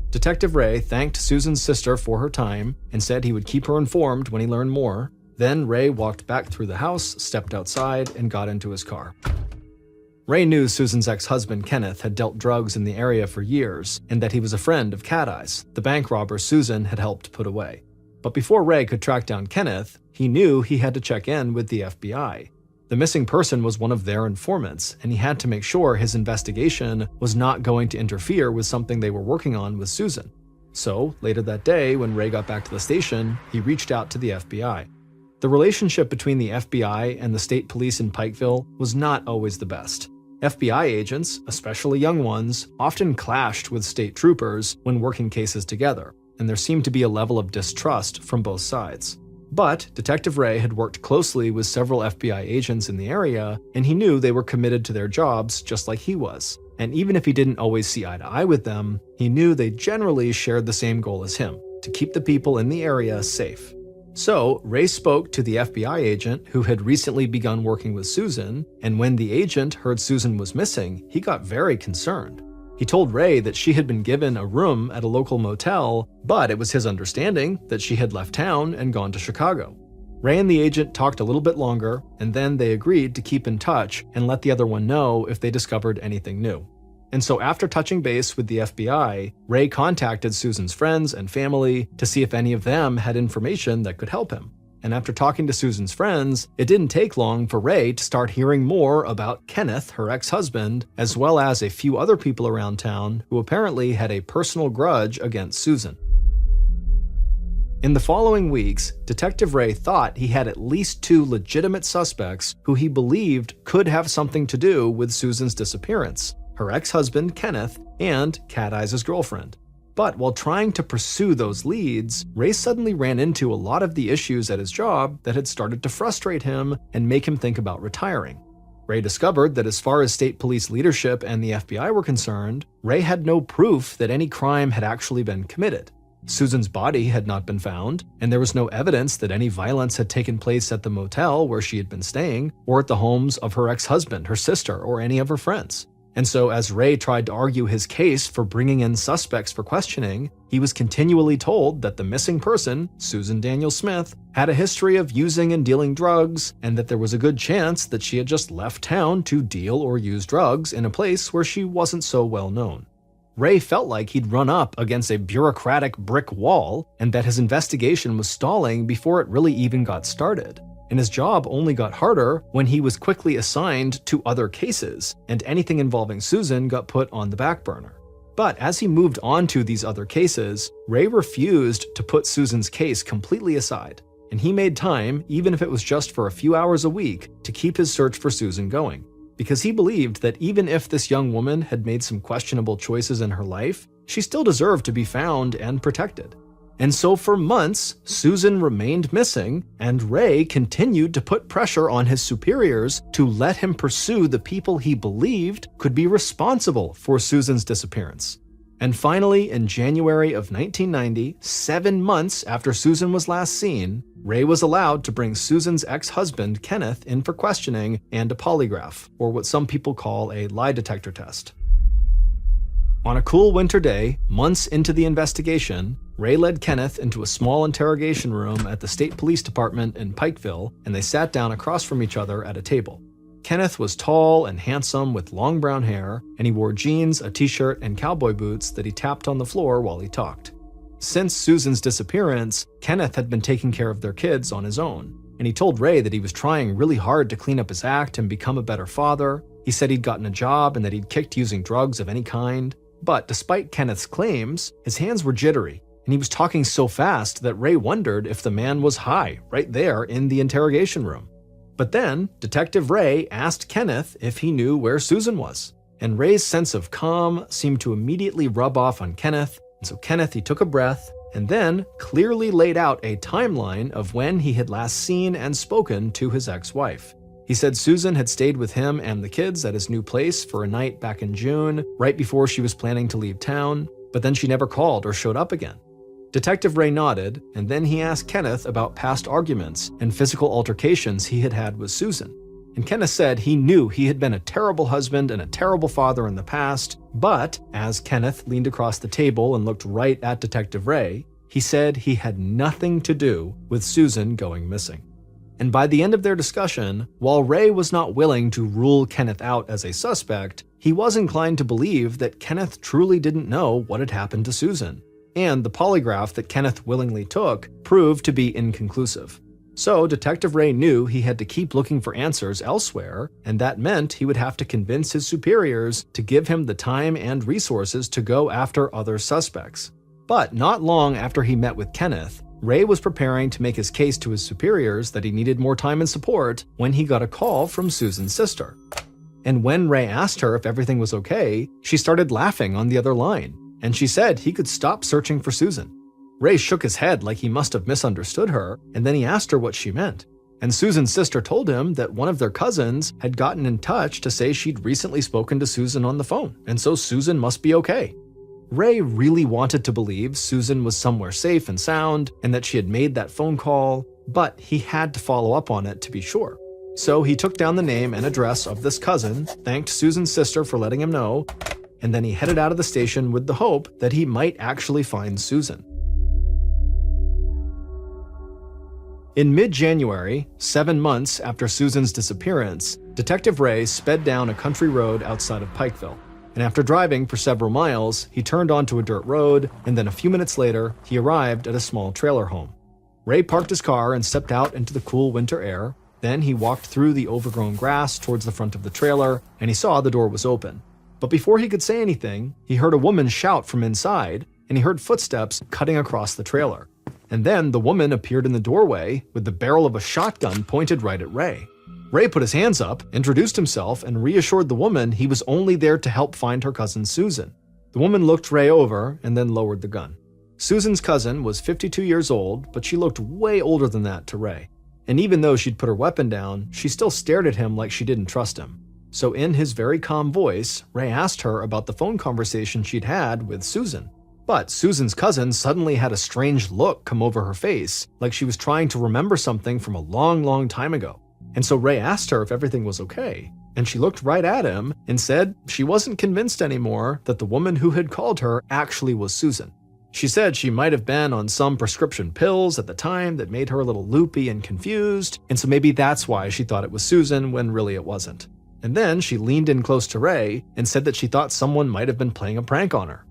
Detective Ray thanked Susan's sister for her time and said he would keep her informed when he learned more. Then Ray walked back through the house, stepped outside, and got into his car. Ray knew Susan's ex-husband, Kenneth, had dealt drugs in the area for years, and that he was a friend of Cat Eyes, the bank robber Susan had helped put away. But before Ray could track down Kenneth, he knew he had to check in with the FBI. The missing person was one of their informants, and he had to make sure his investigation was not going to interfere with something they were working on with Susan. So, later that day, when Ray got back to the station, he reached out to the FBI. The relationship between the FBI and the state police in Pikeville was not always the best. FBI agents, especially young ones, often clashed with state troopers when working cases together, and there seemed to be a level of distrust from both sides. But Detective Ray had worked closely with several FBI agents in the area, and he knew they were committed to their jobs just like he was. And even if he didn't always see eye to eye with them, he knew they generally shared the same goal as him, to keep the people in the area safe. So, Ray spoke to the FBI agent who had recently begun working with Susan, and when the agent heard Susan was missing, he got very concerned. He told Ray that she had been given a room at a local motel, but it was his understanding that she had left town and gone to Chicago. Ray and the agent talked a little bit longer, and then they agreed to keep in touch and let the other one know if they discovered anything new. And so after touching base with the FBI, Ray contacted Susan's friends and family to see if any of them had information that could help him. And after talking to Susan's friends, it didn't take long for Ray to start hearing more about Kenneth, her ex-husband, as well as a few other people around town who apparently had a personal grudge against Susan. In the following weeks, Detective Ray thought he had at least 2 legitimate suspects who he believed could have something to do with Susan's disappearance: her ex-husband, Kenneth, and Cat Eyes' girlfriend. But while trying to pursue those leads, Ray suddenly ran into a lot of the issues at his job that had started to frustrate him and make him think about retiring. Ray discovered that as far as state police leadership and the FBI were concerned, Ray had no proof that any crime had actually been committed. Susan's body had not been found, and there was no evidence that any violence had taken place at the motel where she had been staying, or at the homes of her ex-husband, her sister, or any of her friends. And so as Ray tried to argue his case for bringing in suspects for questioning, he was continually told that the missing person, Susan Daniel Smith, had a history of using and dealing drugs, and that there was a good chance that she had just left town to deal or use drugs in a place where she wasn't so well known. Ray felt like he'd run up against a bureaucratic brick wall, and that his investigation was stalling before it really even got started. And his job only got harder when he was quickly assigned to other cases, and anything involving Susan got put on the back burner. But as he moved on to these other cases, Ray refused to put Susan's case completely aside, and he made time, even if it was just for a few hours a week, to keep his search for Susan going. Because he believed that even if this young woman had made some questionable choices in her life, she still deserved to be found and protected. And so for months, Susan remained missing, and Ray continued to put pressure on his superiors to let him pursue the people he believed could be responsible for Susan's disappearance. And finally, in January of 1990, 7 months after Susan was last seen, Ray was allowed to bring Susan's ex-husband, Kenneth, in for questioning and a polygraph, or what some people call a lie detector test. On a cool winter day, months into the investigation, Ray led Kenneth into a small interrogation room at the State Police Department in Pikeville, and they sat down across from each other at a table. Kenneth was tall and handsome with long brown hair, and he wore jeans, a t-shirt, and cowboy boots that he tapped on the floor while he talked. Since Susan's disappearance, Kenneth had been taking care of their kids on his own, and he told Ray that he was trying really hard to clean up his act and become a better father. He said he'd gotten a job and that he'd kicked using drugs of any kind. But despite Kenneth's claims, his hands were jittery, and he was talking so fast that Ray wondered if the man was high right there in the interrogation room. But then, Detective Ray asked Kenneth if he knew where Susan was, and Ray's sense of calm seemed to immediately rub off on Kenneth, and so Kenneth, he took a breath, and then clearly laid out a timeline of when he had last seen and spoken to his ex-wife. He said Susan had stayed with him and the kids at his new place for a night back in June, right before she was planning to leave town, but then she never called or showed up again. Detective Ray nodded, and then he asked Kenneth about past arguments and physical altercations he had had with Susan. And Kenneth said he knew he had been a terrible husband and a terrible father in the past, but as Kenneth leaned across the table and looked right at Detective Ray, he said he had nothing to do with Susan going missing. And by the end of their discussion, while Ray was not willing to rule Kenneth out as a suspect, he was inclined to believe that Kenneth truly didn't know what had happened to Susan. And the polygraph that Kenneth willingly took proved to be inconclusive. So Detective Ray knew he had to keep looking for answers elsewhere, and that meant he would have to convince his superiors to give him the time and resources to go after other suspects. But not long after he met with Kenneth, Ray was preparing to make his case to his superiors that he needed more time and support when he got a call from Susan's sister. And when Ray asked her if everything was okay, she started laughing on the other line, and she said he could stop searching for Susan. Ray shook his head like he must have misunderstood her, and then he asked her what she meant. And Susan's sister told him that one of their cousins had gotten in touch to say she'd recently spoken to Susan on the phone, and so Susan must be okay. Ray really wanted to believe Susan was somewhere safe and sound, and that she had made that phone call, but he had to follow up on it to be sure. So he took down the name and address of this cousin, thanked Susan's sister for letting him know, and then he headed out of the station with the hope that he might actually find Susan. In mid-January, 7 months after Susan's disappearance, Detective Ray sped down a country road outside of Pikeville. And after driving for several miles, he turned onto a dirt road, and then a few minutes later, he arrived at a small trailer home. Ray parked his car and stepped out into the cool winter air. Then he walked through the overgrown grass towards the front of the trailer, and he saw the door was open. But before he could say anything, he heard a woman shout from inside, and he heard footsteps cutting across the trailer. And then the woman appeared in the doorway with the barrel of a shotgun pointed right at Ray. Ray put his hands up, introduced himself, and reassured the woman he was only there to help find her cousin Susan. The woman looked Ray over and then lowered the gun. Susan's cousin was 52 years old, but she looked way older than that to Ray. And even though she'd put her weapon down, she still stared at him like she didn't trust him. So in his very calm voice, Ray asked her about the phone conversation she'd had with Susan. But Susan's cousin suddenly had a strange look come over her face, like she was trying to remember something from a long, long time ago. And so Ray asked her if everything was okay, and she looked right at him and said she wasn't convinced anymore that the woman who had called her actually was Susan. She said she might have been on some prescription pills at the time that made her a little loopy and confused, and so maybe that's why she thought it was Susan when really it wasn't. And then she leaned in close to Ray and said that she thought someone might have been playing a prank on her.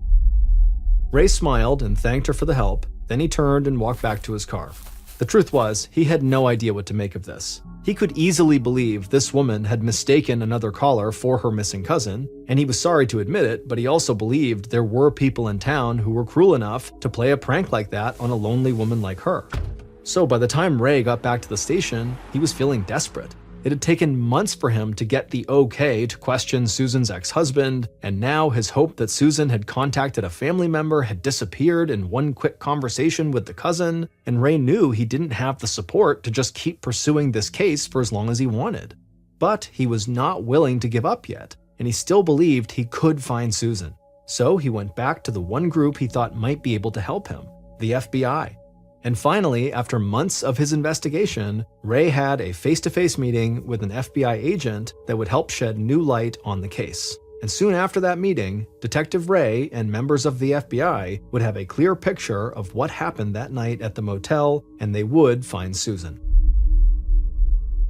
Ray smiled and thanked her for the help, then he turned and walked back to his car. The truth was, he had no idea what to make of this. He could easily believe this woman had mistaken another caller for her missing cousin, and he was sorry to admit it, but he also believed there were people in town who were cruel enough to play a prank like that on a lonely woman like her. So by the time Ray got back to the station, he was feeling desperate. It had taken months for him to get the okay to question Susan's ex-husband, and now his hope that Susan had contacted a family member had disappeared in one quick conversation with the cousin, and Ray knew he didn't have the support to just keep pursuing this case for as long as he wanted. But he was not willing to give up yet, and he still believed he could find Susan. So he went back to the one group he thought might be able to help him, the FBI. And finally, after months of his investigation, Ray had a face-to-face meeting with an FBI agent that would help shed new light on the case. And soon after that meeting, Detective Ray and members of the FBI would have a clear picture of what happened that night at the motel, and they would find Susan.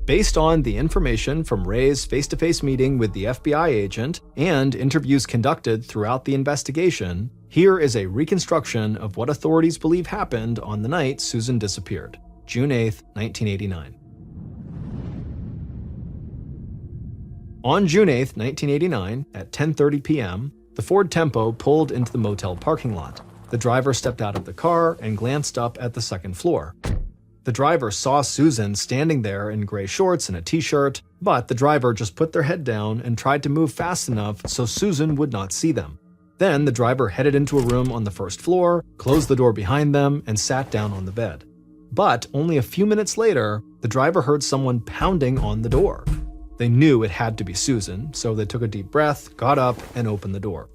Based on the information from Ray's face-to-face meeting with the FBI agent and interviews conducted throughout the investigation, here is a reconstruction of what authorities believe happened on the night Susan disappeared, June 8, 1989. On June 8, 1989, at 10:30 p.m., the Ford Tempo pulled into the motel parking lot. The driver stepped out of the car and glanced up at the second floor. The driver saw Susan standing there in gray shorts and a t-shirt, but the driver just put their head down and tried to move fast enough so Susan would not see them. Then the driver headed into a room on the first floor, closed the door behind them, and sat down on the bed. But only a few minutes later, the driver heard someone pounding on the door. They knew it had to be Susan, so they took a deep breath, got up, and opened the door.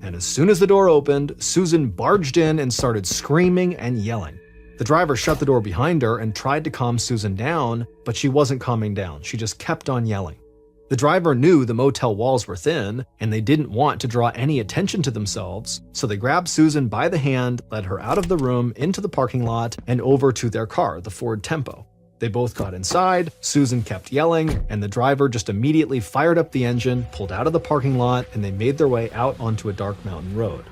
And as soon as the door opened, Susan barged in and started screaming and yelling. The driver shut the door behind her and tried to calm Susan down, but she wasn't calming down. She just kept on yelling. The driver knew the motel walls were thin, and they didn't want to draw any attention to themselves, so they grabbed Susan by the hand, led her out of the room, into the parking lot, and over to their car, the Ford Tempo. They both got inside, Susan kept yelling, and the driver just immediately fired up the engine, pulled out of the parking lot, and they made their way out onto a dark mountain road.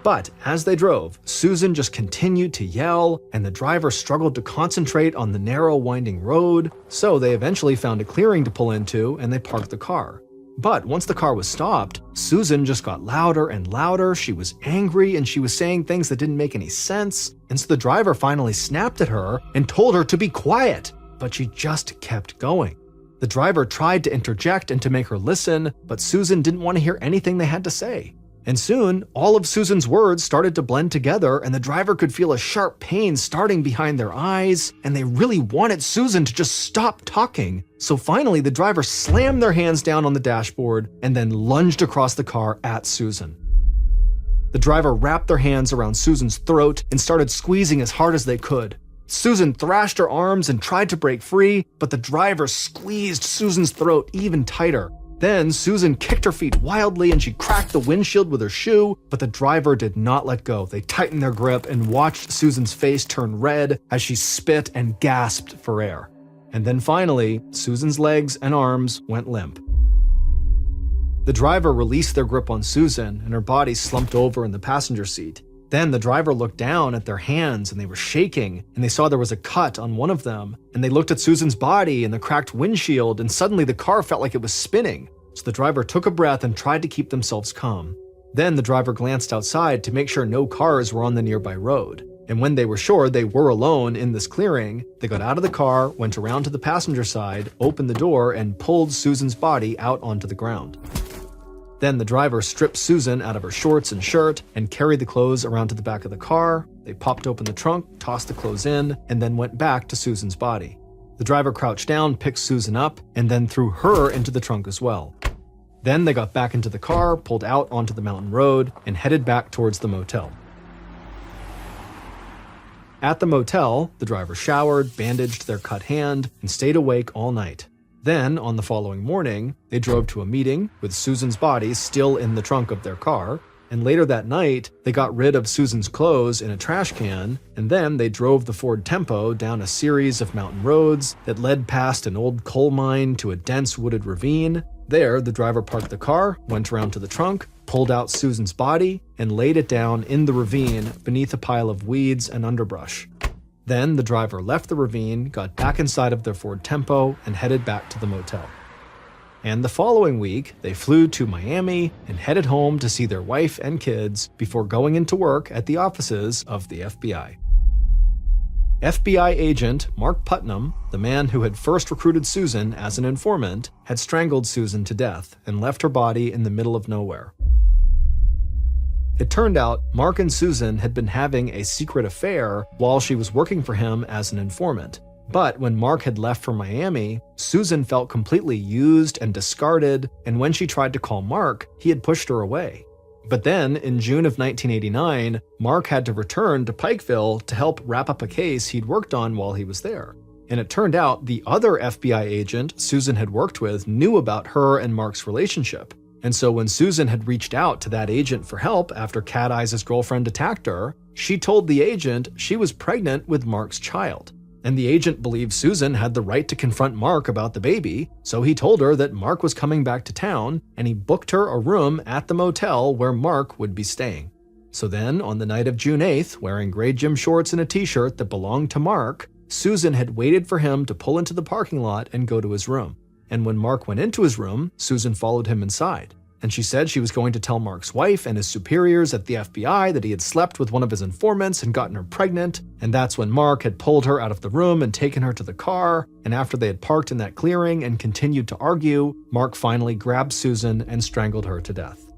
But as they drove, Susan just continued to yell, and the driver struggled to concentrate on the narrow, winding road, so they eventually found a clearing to pull into, and they parked the car. But once the car was stopped, Susan just got louder and louder. She was angry, and she was saying things that didn't make any sense, and so the driver finally snapped at her and told her to be quiet, but she just kept going. The driver tried to interject and to make her listen, but Susan didn't want to hear anything they had to say. And soon, all of Susan's words started to blend together, and the driver could feel a sharp pain starting behind their eyes, and they really wanted Susan to just stop talking. So finally, the driver slammed their hands down on the dashboard and then lunged across the car at Susan. The driver wrapped their hands around Susan's throat and started squeezing as hard as they could. Susan thrashed her arms and tried to break free, but the driver squeezed Susan's throat even tighter. Then Susan kicked her feet wildly and she cracked the windshield with her shoe, but the driver did not let go. They tightened their grip and watched Susan's face turn red as she spit and gasped for air. And then finally, Susan's legs and arms went limp. The driver released their grip on Susan and her body slumped over in the passenger seat. Then the driver looked down at their hands and they were shaking, and they saw there was a cut on one of them, and they looked at Susan's body and the cracked windshield, and suddenly the car felt like it was spinning. So the driver took a breath and tried to keep themselves calm. Then the driver glanced outside to make sure no cars were on the nearby road. And when they were sure they were alone in this clearing, they got out of the car, went around to the passenger side, opened the door, and pulled Susan's body out onto the ground. Then the driver stripped Susan out of her shorts and shirt and carried the clothes around to the back of the car. They popped open the trunk, tossed the clothes in, and then went back to Susan's body. The driver crouched down, picked Susan up, and then threw her into the trunk as well. Then they got back into the car, pulled out onto the mountain road, and headed back towards the motel. At the motel, the driver showered, bandaged their cut hand, and stayed awake all night. Then, on the following morning, they drove to a meeting with Susan's body still in the trunk of their car, and later that night, they got rid of Susan's clothes in a trash can, and then they drove the Ford Tempo down a series of mountain roads that led past an old coal mine to a dense wooded ravine. There, the driver parked the car, went around to the trunk, pulled out Susan's body, and laid it down in the ravine beneath a pile of weeds and underbrush. Then the driver left the ravine, got back inside of their Ford Tempo, and headed back to the motel. And the following week, they flew to Miami and headed home to see their wife and kids before going into work at the offices of the FBI. FBI agent Mark Putnam, the man who had first recruited Susan as an informant, had strangled Susan to death and left her body in the middle of nowhere. It turned out Mark and Susan had been having a secret affair while she was working for him as an informant. But when Mark had left for Miami, Susan felt completely used and discarded, and when she tried to call Mark, he had pushed her away. But then, in June of 1989, Mark had to return to Pikeville to help wrap up a case he'd worked on while he was there. And it turned out the other FBI agent Susan had worked with knew about her and Mark's relationship. And so when Susan had reached out to that agent for help after Cat Eyes' girlfriend attacked her, she told the agent she was pregnant with Mark's child. And the agent believed Susan had the right to confront Mark about the baby, so he told her that Mark was coming back to town, and he booked her a room at the motel where Mark would be staying. So then, on the night of June 8th, wearing gray gym shorts and a t-shirt that belonged to Mark, Susan had waited for him to pull into the parking lot and go to his room. And when Mark went into his room, Susan followed him inside. And she said she was going to tell Mark's wife and his superiors at the FBI that he had slept with one of his informants and gotten her pregnant, and that's when Mark had pulled her out of the room and taken her to the car, and after they had parked in that clearing and continued to argue, Mark finally grabbed Susan and strangled her to death.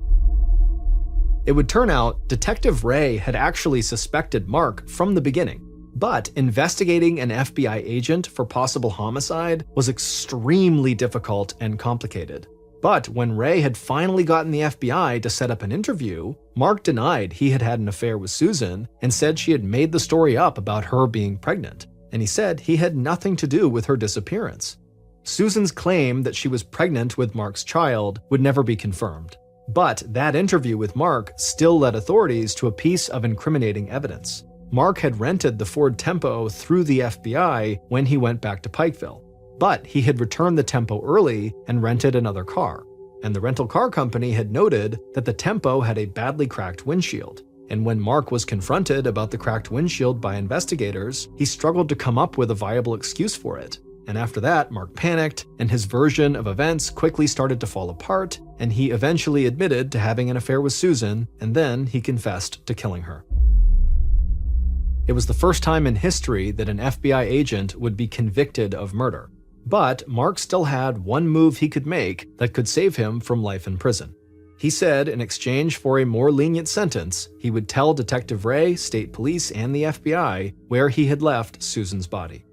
It would turn out Detective Ray had actually suspected Mark from the beginning, but investigating an FBI agent for possible homicide was extremely difficult and complicated. But when Ray had finally gotten the FBI to set up an interview, Mark denied he had had an affair with Susan and said she had made the story up about her being pregnant, and he said he had nothing to do with her disappearance. Susan's claim that she was pregnant with Mark's child would never be confirmed, but that interview with Mark still led authorities to a piece of incriminating evidence. Mark had rented the Ford Tempo through the FBI when he went back to Pikeville. But he had returned the Tempo early and rented another car. And the rental car company had noted that the Tempo had a badly cracked windshield. And when Mark was confronted about the cracked windshield by investigators, he struggled to come up with a viable excuse for it. And after that, Mark panicked, and his version of events quickly started to fall apart, and he eventually admitted to having an affair with Susan, and then he confessed to killing her. It was the first time in history that an FBI agent would be convicted of murder. But Mark still had one move he could make that could save him from life in prison. He said in exchange for a more lenient sentence, he would tell Detective Ray, state police, and the FBI where he had left Susan's body.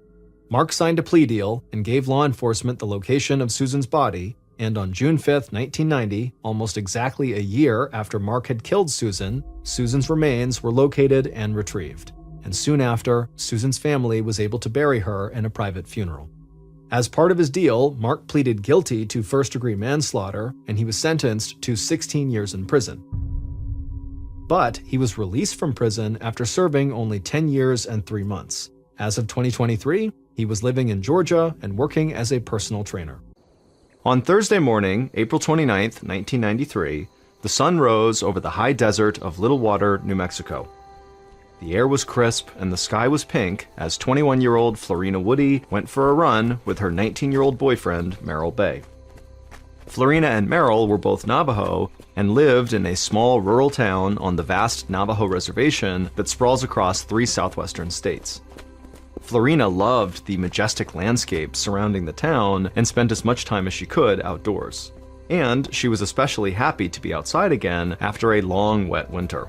Mark signed a plea deal and gave law enforcement the location of Susan's body, and on June 5, 1990, almost exactly a year after Mark had killed Susan, Susan's remains were located and retrieved. And soon after, Susan's family was able to bury her in a private funeral. As part of his deal, Mark pleaded guilty to first-degree manslaughter, and he was sentenced to 16 years in prison. But he was released from prison after serving only 10 years and 3 months. As of 2023, he was living in Georgia and working as a personal trainer. On Thursday morning, April 29, 1993, the sun rose over the high desert of Little Water, New Mexico. The air was crisp and the sky was pink as 21-year-old Florina Woody went for a run with her 19-year-old boyfriend, Merrill Bay. Florina and Merrill were both Navajo and lived in a small rural town on the vast Navajo reservation that sprawls across 3 southwestern states. Florina loved the majestic landscape surrounding the town and spent as much time as she could outdoors. And she was especially happy to be outside again after a long, wet winter.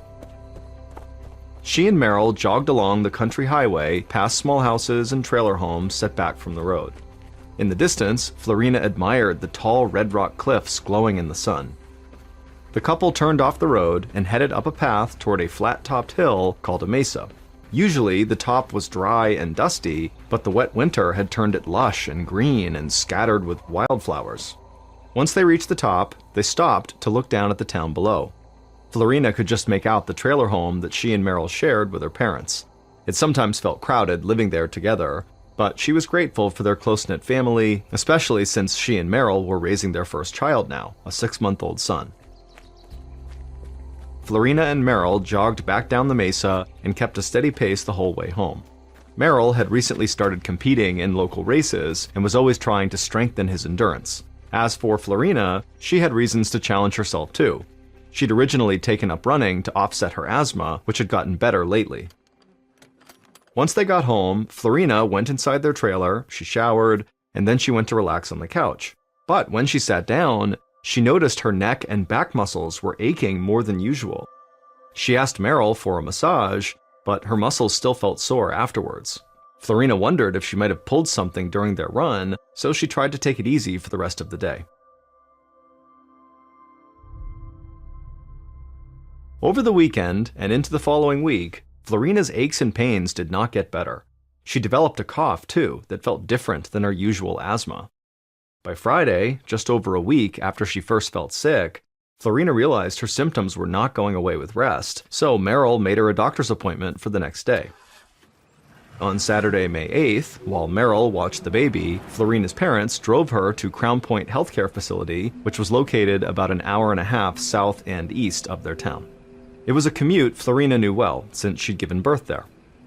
She and Merrill jogged along the country highway past small houses and trailer homes set back from the road. In the distance, Florina admired the tall red rock cliffs glowing in the sun. The couple turned off the road and headed up a path toward a flat-topped hill called a mesa. Usually, the top was dry and dusty, but the wet winter had turned it lush and green and scattered with wildflowers. Once they reached the top, they stopped to look down at the town below. Florina could just make out the trailer home that she and Merrill shared with her parents. It sometimes felt crowded living there together, but she was grateful for their close-knit family, especially since she and Merrill were raising their first child now, a 6-month-old son. Florina and Merrill jogged back down the mesa and kept a steady pace the whole way home. Merrill had recently started competing in local races and was always trying to strengthen his endurance. As for Florina, she had reasons to challenge herself too. She'd originally taken up running to offset her asthma, which had gotten better lately. Once they got home, Florina went inside their trailer, she showered, and then she went to relax on the couch. But when she sat down, she noticed her neck and back muscles were aching more than usual. She asked Merrill for a massage, but her muscles still felt sore afterwards. Florina wondered if she might have pulled something during their run, so she tried to take it easy for the rest of the day. Over the weekend and into the following week, Florina's aches and pains did not get better. She developed a cough, too, that felt different than her usual asthma. By Friday, just over a week after she first felt sick, Florina realized her symptoms were not going away with rest, so Merrill made her a doctor's appointment for the next day. On Saturday, May 8th, while Merrill watched the baby, Florina's parents drove her to Crown Point Healthcare Facility, which was located about an hour and a half south and east of their town. It was a commute Florina knew well, since she'd given birth there.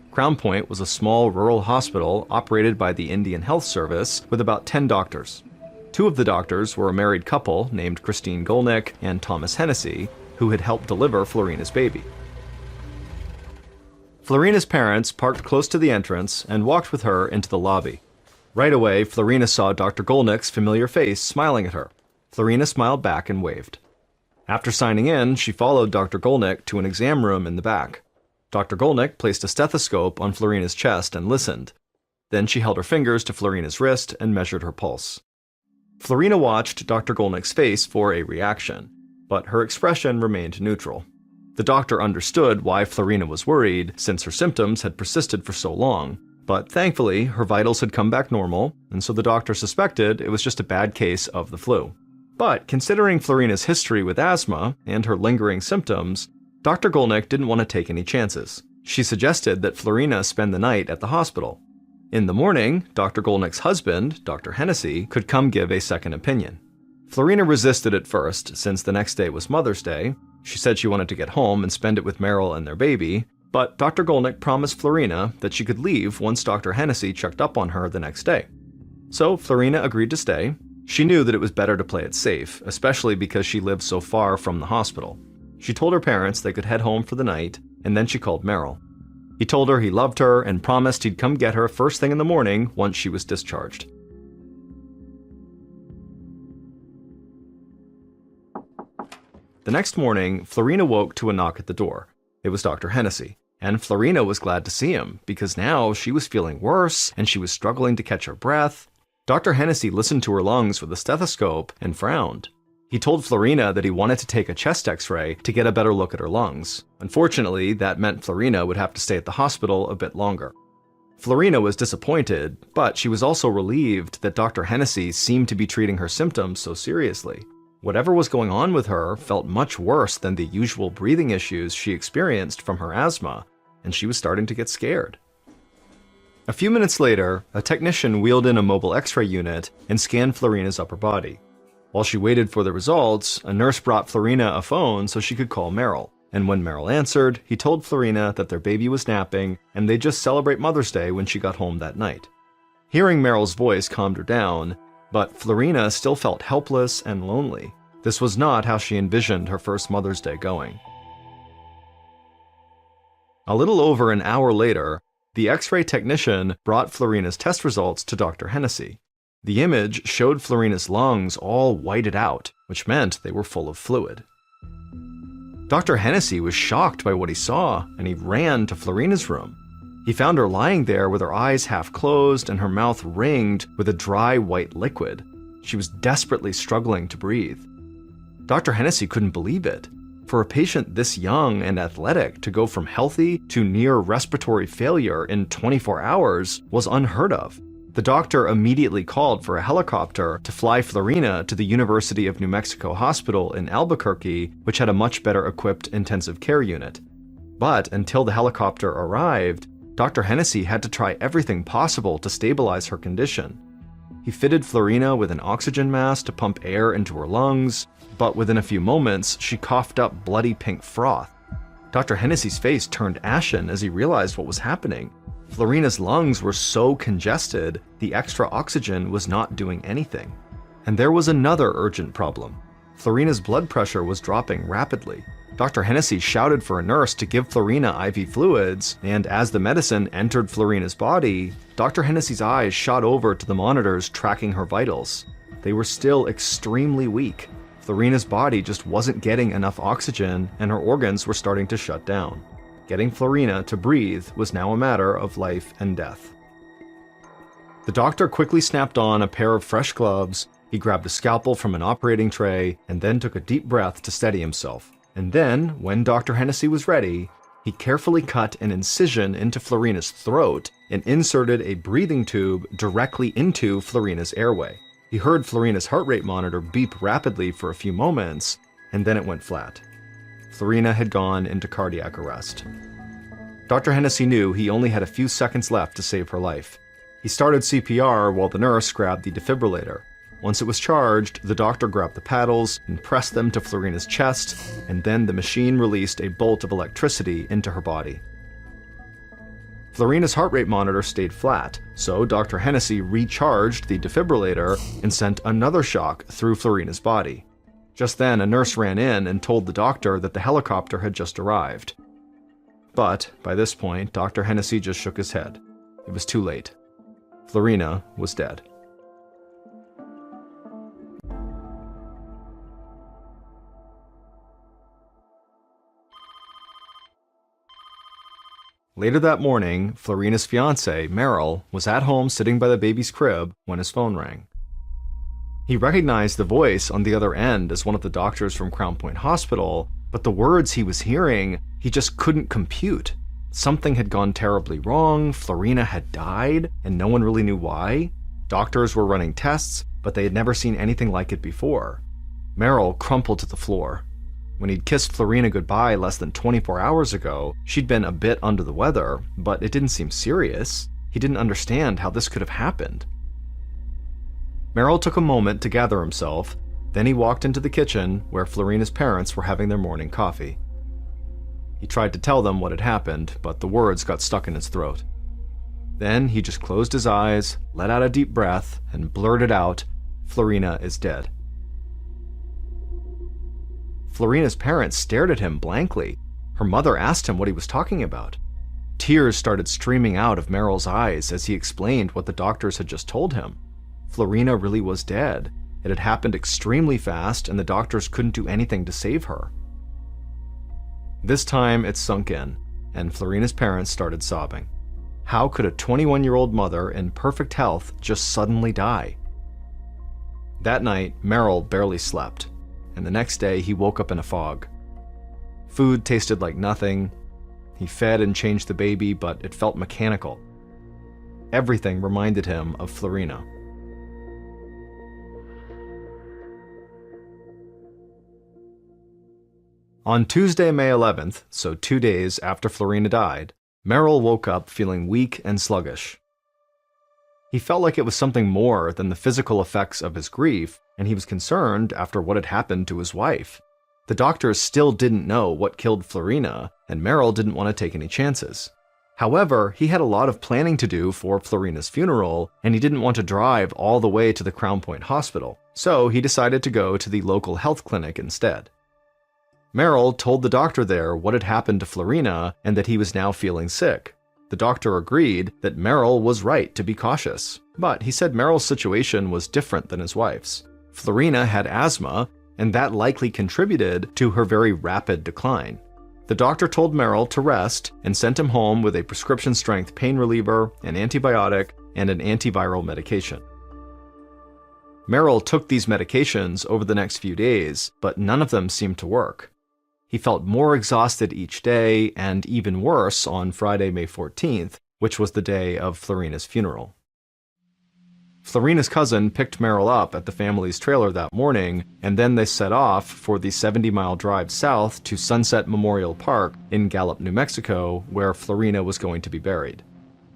Crown Point was a small rural hospital operated by the Indian Health Service with about 10 doctors. 2 of the doctors were a married couple named Christine Golnick and Thomas Hennessy, who had helped deliver Florina's baby. Florina's parents parked close to the entrance and walked with her into the lobby. Right away, Florina saw Dr. Golnick's familiar face smiling at her. Florina smiled back and waved. After signing in, she followed Dr. Golnick to an exam room in the back. Dr. Golnick placed a stethoscope on Florina's chest and listened. Then she held her fingers to Florina's wrist and measured her pulse. Florina watched Dr. Golnick's face for a reaction, but her expression remained neutral. The doctor understood why Florina was worried, since her symptoms had persisted for so long, but thankfully her vitals had come back normal, and so the doctor suspected it was just a bad case of the flu. But considering Florina's history with asthma and her lingering symptoms, Dr. Golnick didn't want to take any chances. She suggested that Florina spend the night at the hospital. In the morning, Dr. Golnick's husband, Dr. Hennessy, could come give a second opinion. Florina resisted at first, since the next day was Mother's Day. She said she wanted to get home and spend it with Merrill and their baby, but Dr. Golnick promised Florina that she could leave once Dr. Hennessy checked up on her the next day. So Florina agreed to stay. She knew that it was better to play it safe, especially because she lived so far from the hospital. She told her parents they could head home for the night, and then she called Merrill. He told her he loved her and promised he'd come get her first thing in the morning once she was discharged. The next morning, Florina woke to a knock at the door. It was Dr. Hennessy, and Florina was glad to see him, because now she was feeling worse and she was struggling to catch her breath. Dr. Hennessy listened to her lungs with a stethoscope and frowned. He told Florina that he wanted to take a chest x-ray to get a better look at her lungs. Unfortunately, that meant Florina would have to stay at the hospital a bit longer. Florina was disappointed, but she was also relieved that Dr. Hennessy seemed to be treating her symptoms so seriously. Whatever was going on with her felt much worse than the usual breathing issues she experienced from her asthma, and she was starting to get scared. A few minutes later, a technician wheeled in a mobile x-ray unit and scanned Florina's upper body. While she waited for the results, a nurse brought Florina a phone so she could call Merrill. And when Merrill answered, he told Florina that their baby was napping and they'd just celebrate Mother's Day when she got home that night. Hearing Merrill's voice calmed her down, but Florina still felt helpless and lonely. This was not how she envisioned her first Mother's Day going. A little over an hour later, the X-ray technician brought Florina's test results to Dr. Hennessy. The image showed Florina's lungs all whited out, which meant they were full of fluid. Dr. Hennessy was shocked by what he saw, and he ran to Florina's room. He found her lying there with her eyes half closed and her mouth ringed with a dry white liquid. She was desperately struggling to breathe. Dr. Hennessy couldn't believe it. For a patient this young and athletic to go from healthy to near respiratory failure in 24 hours was unheard of. The doctor immediately called for a helicopter to fly Florina to the University of New Mexico Hospital in Albuquerque, which had a much better equipped intensive care unit. But until the helicopter arrived, Dr. Hennessy had to try everything possible to stabilize her condition. He fitted Florina with an oxygen mask to pump air into her lungs, but within a few moments, she coughed up bloody pink froth. Dr. Hennessy's face turned ashen as he realized what was happening. Florina's lungs were so congested, the extra oxygen was not doing anything. And there was another urgent problem. Florina's blood pressure was dropping rapidly. Dr. Hennessy shouted for a nurse to give Florina IV fluids, and as the medicine entered Florina's body, Dr. Hennessy's eyes shot over to the monitors tracking her vitals. They were still extremely weak. Florina's body just wasn't getting enough oxygen, and her organs were starting to shut down. Getting Florina to breathe was now a matter of life and death. The doctor quickly snapped on a pair of fresh gloves, he grabbed a scalpel from an operating tray, and then took a deep breath to steady himself. And then, when Dr. Hennessy was ready, he carefully cut an incision into Florina's throat and inserted a breathing tube directly into Florina's airway. He heard Florina's heart rate monitor beep rapidly for a few moments, and then it went flat. Florina had gone into cardiac arrest. Dr. Hennessy knew he only had a few seconds left to save her life. He started CPR while the nurse grabbed the defibrillator. Once it was charged, the doctor grabbed the paddles and pressed them to Florina's chest, and then the machine released a bolt of electricity into her body. Florina's heart rate monitor stayed flat, so Dr. Hennessy recharged the defibrillator and sent another shock through Florina's body. Just then, a nurse ran in and told the doctor that the helicopter had just arrived. But, by this point, Dr. Hennessy just shook his head. It was too late. Florina was dead. Later that morning, Florina's fiance, Merrill, was at home sitting by the baby's crib when his phone rang. He recognized the voice on the other end as one of the doctors from Crown Point Hospital, but the words he was hearing, he just couldn't compute. Something had gone terribly wrong, Florina had died, and no one really knew why. Doctors were running tests, but they had never seen anything like it before. Merrill crumpled to the floor. When he'd kissed Florina goodbye less than 24 hours ago, she'd been a bit under the weather, but it didn't seem serious. He didn't understand how this could have happened. Merrill took a moment to gather himself, then he walked into the kitchen where Florina's parents were having their morning coffee. He tried to tell them what had happened, but the words got stuck in his throat. Then he just closed his eyes, let out a deep breath, and blurted out, "Florina is dead." Florina's parents stared at him blankly. Her mother asked him what he was talking about. Tears started streaming out of Merrill's eyes as he explained what the doctors had just told him. Florina really was dead. It had happened extremely fast, and the doctors couldn't do anything to save her. This time it sunk in, and Florina's parents started sobbing. How could a 21-year-old mother in perfect health just suddenly die? That night, Merrill barely slept, and the next day he woke up in a fog. Food tasted like nothing. He fed and changed the baby, but it felt mechanical. Everything reminded him of Florina. On Tuesday, May 11th, so 2 days after Florina died, Merrill woke up feeling weak and sluggish. He felt like it was something more than the physical effects of his grief, and he was concerned after what had happened to his wife. The doctors still didn't know what killed Florina, and Merrill didn't want to take any chances. However, he had a lot of planning to do for Florina's funeral, and he didn't want to drive all the way to the Crown Point Hospital, so he decided to go to the local health clinic instead. Merrill told the doctor there what had happened to Florina and that he was now feeling sick. The doctor agreed that Merrill was right to be cautious, but he said Merrill's situation was different than his wife's. Florina had asthma, and that likely contributed to her very rapid decline. The doctor told Merrill to rest and sent him home with a prescription-strength pain reliever, an antibiotic, and an antiviral medication. Merrill took these medications over the next few days, but none of them seemed to work. He felt more exhausted each day, and even worse on Friday, May 14th, which was the day of Florina's funeral. Florina's cousin picked Merrill up at the family's trailer that morning, and then they set off for the 70-mile drive south to Sunset Memorial Park in Gallup, New Mexico, where Florina was going to be buried.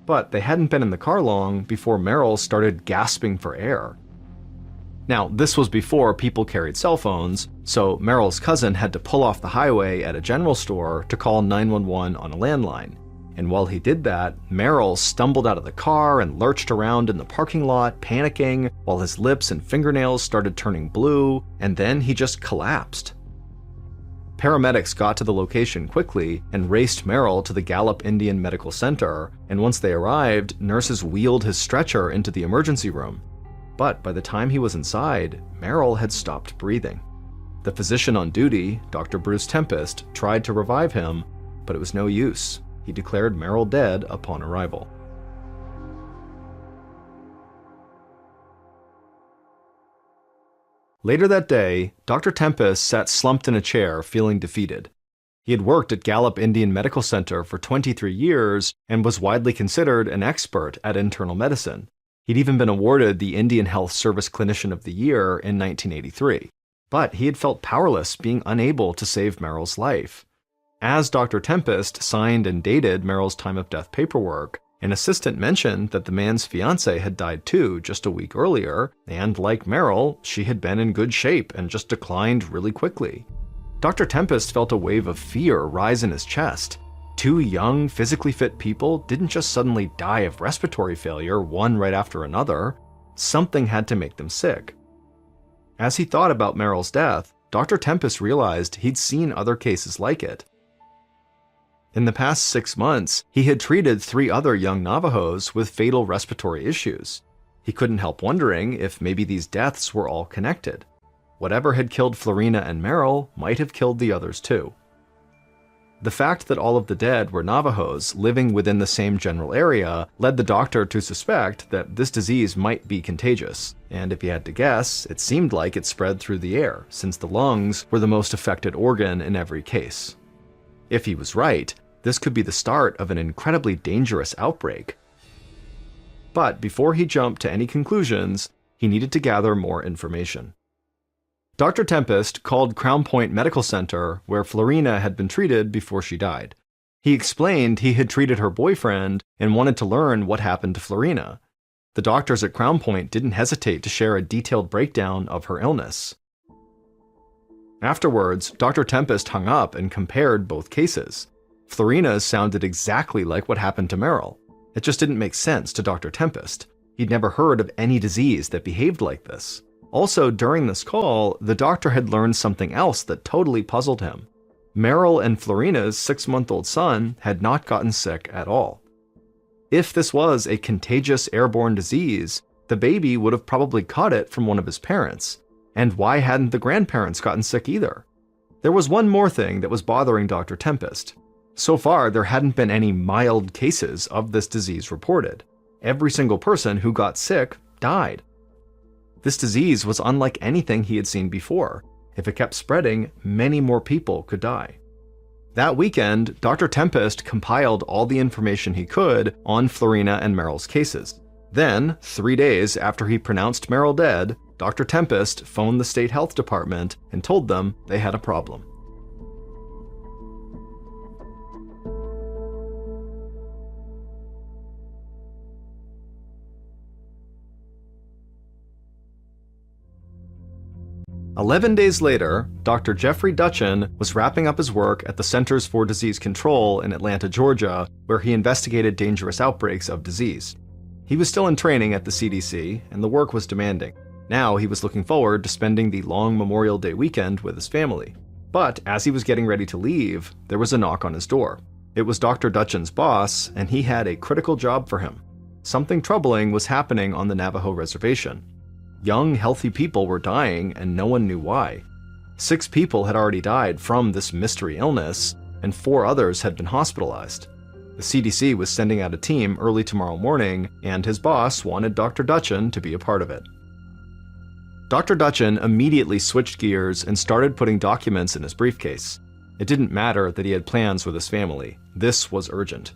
But they hadn't been in the car long before Merrill started gasping for air. Now, this was before people carried cell phones, so Merrill's cousin had to pull off the highway at a general store to call 911 on a landline. And while he did that, Merrill stumbled out of the car and lurched around in the parking lot, panicking, while his lips and fingernails started turning blue, and then he just collapsed. Paramedics got to the location quickly and raced Merrill to the Gallup Indian Medical Center, and once they arrived, nurses wheeled his stretcher into the emergency room. But by the time he was inside, Merrill had stopped breathing. The physician on duty, Dr. Bruce Tempest, tried to revive him, but it was no use. He declared Merrill dead upon arrival. Later that day, Dr. Tempest sat slumped in a chair, feeling defeated. He had worked at Gallup Indian Medical Center for 23 years and was widely considered an expert at internal medicine. He'd even been awarded the Indian Health Service Clinician of the Year in 1983. But he had felt powerless, being unable to save Merrill's life. As Dr. Tempest signed and dated Merrill's time of death paperwork, an assistant mentioned that the man's fiancée had died too just a week earlier, and like Merrill, she had been in good shape and just declined really quickly. Dr. Tempest felt a wave of fear rise in his chest. Two young, physically fit people didn't just suddenly die of respiratory failure, one right after another. Something had to make them sick. As he thought about Merrill's death, Dr. Tempest realized he'd seen other cases like it. In the past 6 months, he had treated 3 other young Navajos with fatal respiratory issues. He couldn't help wondering if maybe these deaths were all connected. Whatever had killed Florina and Merrill might have killed the others too. The fact that all of the dead were Navajos living within the same general area led the doctor to suspect that this disease might be contagious, and if he had to guess, it seemed like it spread through the air, since the lungs were the most affected organ in every case. If he was right, this could be the start of an incredibly dangerous outbreak. But before he jumped to any conclusions, he needed to gather more information. Dr. Tempest called Crown Point Medical Center, where Florina had been treated before she died. He explained he had treated her boyfriend and wanted to learn what happened to Florina. The doctors at Crown Point didn't hesitate to share a detailed breakdown of her illness. Afterwards, Dr. Tempest hung up and compared both cases. Florina's sounded exactly like what happened to Merrill. It just didn't make sense to Dr. Tempest. He'd never heard of any disease that behaved like this. Also, during this call, the doctor had learned something else that totally puzzled him. Merrill and Florina's 6-month-old son had not gotten sick at all. If this was a contagious airborne disease, the baby would have probably caught it from one of his parents. And why hadn't the grandparents gotten sick either? There was one more thing that was bothering Dr. Tempest. So far, there hadn't been any mild cases of this disease reported. Every single person who got sick died. This disease was unlike anything he had seen before. If it kept spreading, many more people could die. That weekend, Dr. Tempest compiled all the information he could on Florina and Merrill's cases. Then, 3 days after he pronounced Merrill dead, Dr. Tempest phoned the state health department and told them they had a problem. "11 days later, Dr. Jeffrey Dutchin was wrapping up his work at the Centers for Disease Control in Atlanta, Georgia, where he investigated dangerous outbreaks of disease. He was still in training at the CDC, and the work was demanding. Now he was looking forward to spending the long Memorial Day weekend with his family. But as he was getting ready to leave, there was a knock on his door. It was Dr. Dutchin's boss, and he had a critical job for him. Something troubling was happening on the Navajo reservation. Young, healthy people were dying, and no one knew why. 6 people had already died from this mystery illness, and 4 others had been hospitalized. The CDC was sending out a team early tomorrow morning, and his boss wanted Dr. Dutchin to be a part of it. Dr. Dutchin immediately switched gears and started putting documents in his briefcase. It didn't matter that he had plans with his family. This was urgent.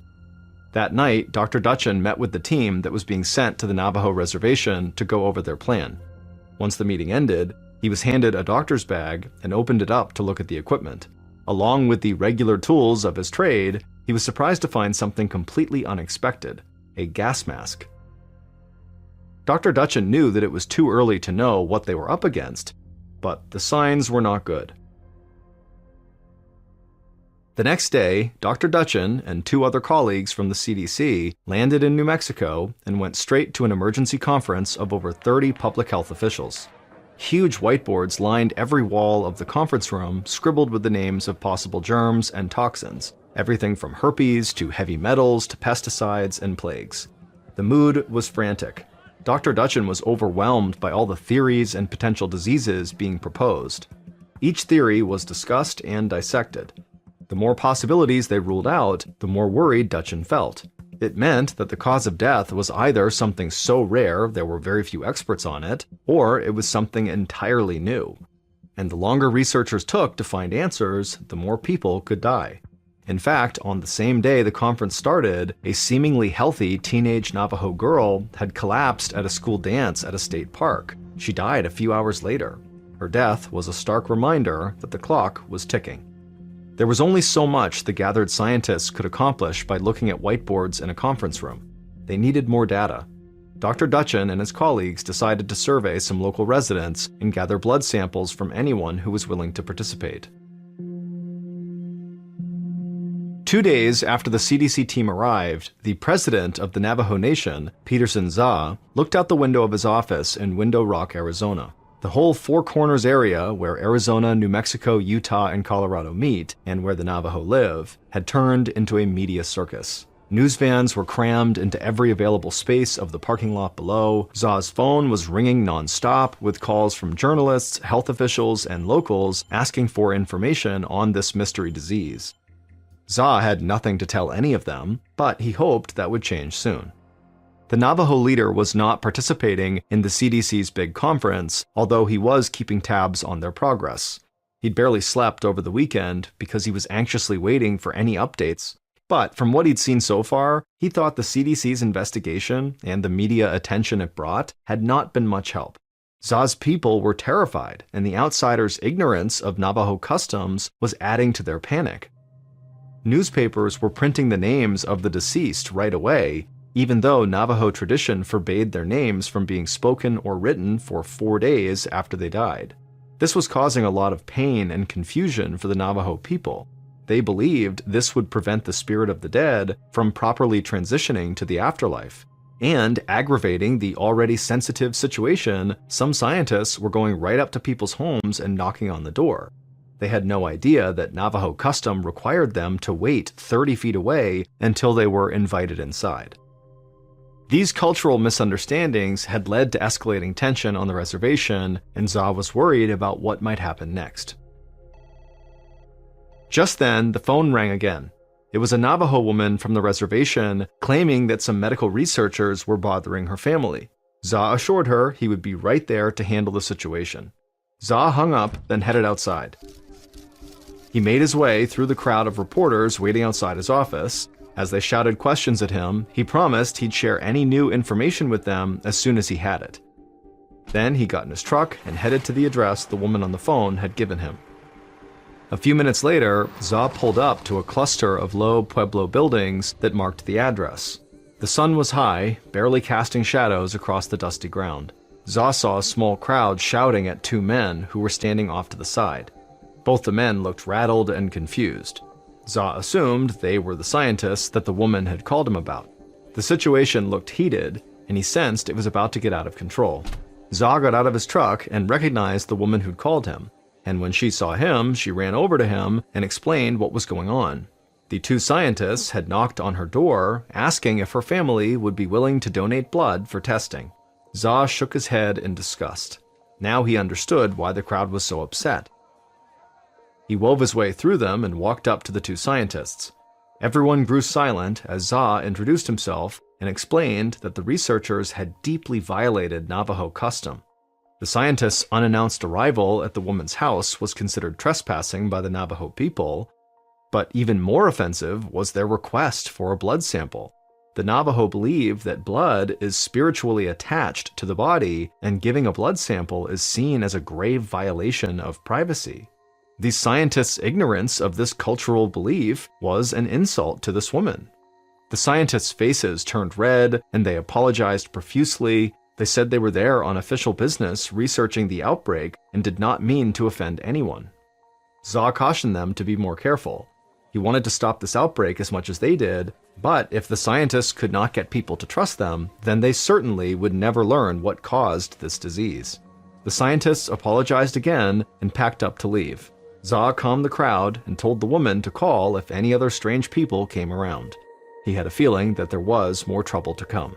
That night, Dr. Dutchin met with the team that was being sent to the Navajo reservation to go over their plan. Once the meeting ended, he was handed a doctor's bag and opened it up to look at the equipment. Along with the regular tools of his trade, he was surprised to find something completely unexpected: a gas mask. Dr. Dutchin knew that it was too early to know what they were up against, but the signs were not good. The next day, Dr. Dutchin and 2 other colleagues from the CDC landed in New Mexico and went straight to an emergency conference of over 30 public health officials. Huge whiteboards lined every wall of the conference room, scribbled with the names of possible germs and toxins, everything from herpes to heavy metals to pesticides and plagues. The mood was frantic. Dr. Dutchin was overwhelmed by all the theories and potential diseases being proposed. Each theory was discussed and dissected. The more possibilities they ruled out, the more worried Dutchin felt. It meant that the cause of death was either something so rare there were very few experts on it, or it was something entirely new. And the longer researchers took to find answers, the more people could die. In fact, on the same day the conference started, a seemingly healthy teenage Navajo girl had collapsed at a school dance at a state park. She died a few hours later. Her death was a stark reminder that the clock was ticking. There was only so much the gathered scientists could accomplish by looking at whiteboards in a conference room. They needed more data. Dr. Dutchin and his colleagues decided to survey some local residents and gather blood samples from anyone who was willing to participate. 2 days after the CDC team arrived, the president of the Navajo Nation, Peterson Za, looked out the window of his office in Window Rock, Arizona. The whole Four Corners area, where Arizona, New Mexico, Utah, and Colorado meet, and where the Navajo live, had turned into a media circus. News vans were crammed into every available space of the parking lot below. Za's phone was ringing non-stop with calls from journalists, health officials, and locals asking for information on this mystery disease. Za had nothing to tell any of them, but he hoped that would change soon. The Navajo leader was not participating in the CDC's big conference, although he was keeping tabs on their progress. He'd barely slept over the weekend because he was anxiously waiting for any updates, but from what he'd seen so far, he thought the CDC's investigation and the media attention it brought had not been much help. Za's people were terrified, and the outsiders' ignorance of Navajo customs was adding to their panic. Newspapers were printing the names of the deceased right away, even though Navajo tradition forbade their names from being spoken or written for 4 days after they died. This was causing a lot of pain and confusion for the Navajo people. They believed this would prevent the spirit of the dead from properly transitioning to the afterlife. And aggravating the already sensitive situation, some scientists were going right up to people's homes and knocking on the door. They had no idea that Navajo custom required them to wait 30 feet away until they were invited inside. These cultural misunderstandings had led to escalating tension on the reservation, and Za was worried about what might happen next. Just then, the phone rang again. It was a Navajo woman from the reservation claiming that some medical researchers were bothering her family. Za assured her he would be right there to handle the situation. Za hung up, then headed outside. He made his way through the crowd of reporters waiting outside his office. As they shouted questions at him, he promised he'd share any new information with them as soon as he had it. Then he got in his truck and headed to the address the woman on the phone had given him. A few minutes later, Za pulled up to a cluster of low Pueblo buildings that marked the address. The sun was high, barely casting shadows across the dusty ground. Za saw a small crowd shouting at 2 men who were standing off to the side. Both the men looked rattled and confused. Za assumed they were the scientists that the woman had called him about. The situation looked heated, and he sensed it was about to get out of control. Za got out of his truck and recognized the woman who'd called him, and when she saw him, she ran over to him and explained what was going on. The 2 scientists had knocked on her door, asking if her family would be willing to donate blood for testing. Za shook his head in disgust. Now he understood why the crowd was so upset. He wove his way through them and walked up to the 2 scientists. Everyone grew silent as Za introduced himself and explained that the researchers had deeply violated Navajo custom. The scientists' unannounced arrival at the woman's house was considered trespassing by the Navajo people, but even more offensive was their request for a blood sample. The Navajo believe that blood is spiritually attached to the body, and giving a blood sample is seen as a grave violation of privacy. The scientists' ignorance of this cultural belief was an insult to this woman. The scientists' faces turned red, and they apologized profusely. They said they were there on official business researching the outbreak and did not mean to offend anyone. Za cautioned them to be more careful. He wanted to stop this outbreak as much as they did, but if the scientists could not get people to trust them, then they certainly would never learn what caused this disease. The scientists apologized again and packed up to leave. Za calmed the crowd and told the woman to call if any other strange people came around. He had a feeling that there was more trouble to come.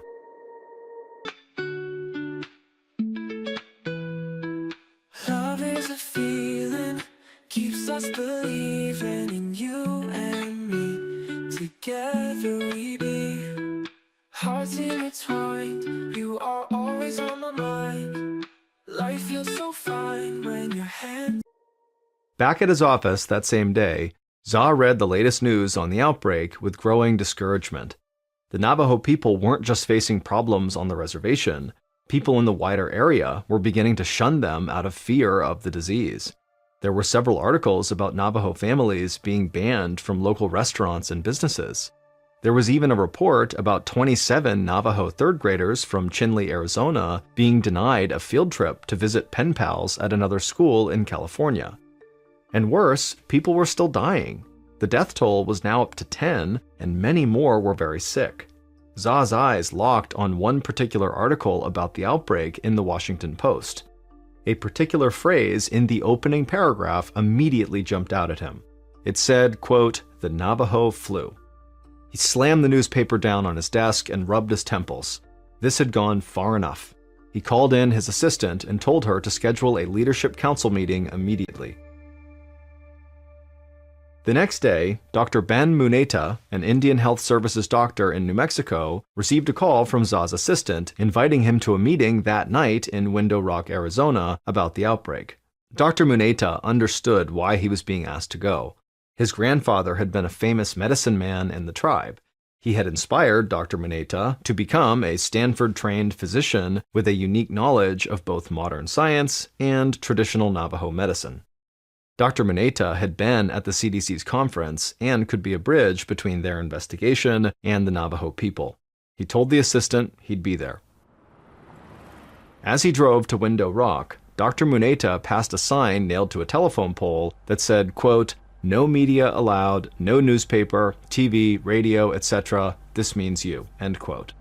Love is a feeling, keeps us believing in you and me. Together we be my mind. Life feels so fine when your hands. Back at his office that same day, Za read the latest news on the outbreak with growing discouragement. The Navajo people weren't just facing problems on the reservation. People in the wider area were beginning to shun them out of fear of the disease. There were several articles about Navajo families being banned from local restaurants and businesses. There was even a report about 27 Navajo third graders from Chinle, Arizona, being denied a field trip to visit pen pals at another school in California. And worse, people were still dying. The death toll was now up to 10, and many more were very sick. Za's eyes locked on one particular article about the outbreak in the Washington Post. A particular phrase in the opening paragraph immediately jumped out at him. It said, quote, "The Navajo flu." He slammed the newspaper down on his desk and rubbed his temples. This had gone far enough. He called in his assistant and told her to schedule a leadership council meeting immediately. The next day, Dr. Ben Muneta, an Indian Health Services doctor in New Mexico, received a call from Za's assistant inviting him to a meeting that night in Window Rock, Arizona, about the outbreak. Dr. Muneta understood why he was being asked to go. His grandfather had been a famous medicine man in the tribe. He had inspired Dr. Muneta to become a Stanford-trained physician with a unique knowledge of both modern science and traditional Navajo medicine. Dr. Muneta had been at the CDC's conference and could be a bridge between their investigation and the Navajo people. He told the assistant he'd be there. As he drove to Window Rock, Dr. Muneta passed a sign nailed to a telephone pole that said, quote, "No media allowed, no newspaper, TV, radio, etc. This means you," end quote.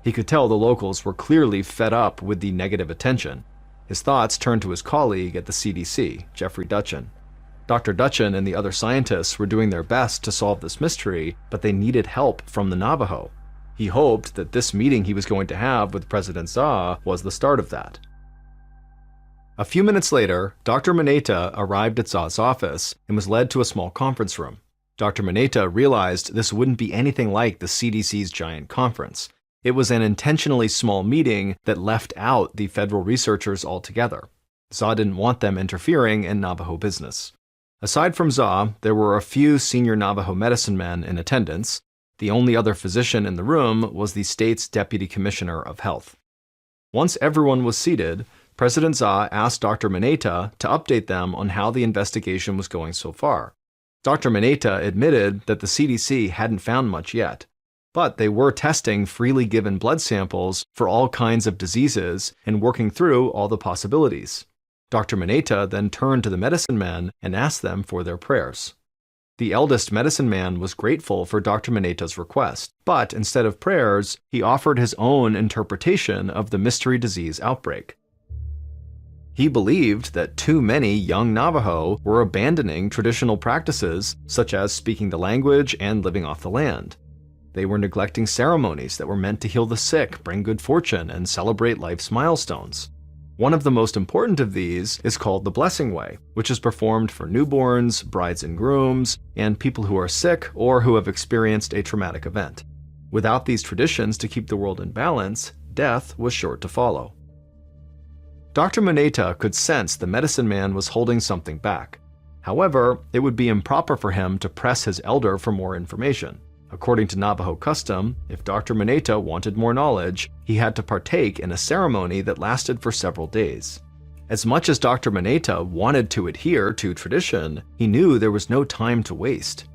He could tell the locals were clearly fed up with the negative attention. His thoughts turned to his colleague at the CDC, Jeffrey Dutchin. Dr. Dutchin and the other scientists were doing their best to solve this mystery, but they needed help from the Navajo. He hoped that this meeting he was going to have with President Za was the start of that. A few minutes later, Dr. Muneta arrived at Za's office and was led to a small conference room. Dr. Muneta realized this wouldn't be anything like the CDC's giant conference. It was an intentionally small meeting that left out the federal researchers altogether. Za didn't want them interfering in Navajo business. Aside from Za, there were a few senior Navajo medicine men in attendance. The only other physician in the room was the state's deputy commissioner of health. Once everyone was seated, President Za asked Dr. Muneta to update them on how the investigation was going so far. Dr. Muneta admitted that the CDC hadn't found much yet, but they were testing freely given blood samples for all kinds of diseases and working through all the possibilities. Dr. Muneta then turned to the medicine men and asked them for their prayers. The eldest medicine man was grateful for Dr. Muneta's request, but instead of prayers, he offered his own interpretation of the mystery disease outbreak. He believed that too many young Navajo were abandoning traditional practices such as speaking the language and living off the land. They were neglecting ceremonies that were meant to heal the sick, bring good fortune, and celebrate life's milestones. One of the most important of these is called the Blessing Way, which is performed for newborns, brides and grooms, and people who are sick or who have experienced a traumatic event. Without these traditions to keep the world in balance, death was sure to follow. Dr. Muneta could sense the medicine man was holding something back. However, it would be improper for him to press his elder for more information. According to Navajo custom, if Dr. Muneta wanted more knowledge, he had to partake in a ceremony that lasted for several days. As much as Dr. Muneta wanted to adhere to tradition, he knew there was no time to waste.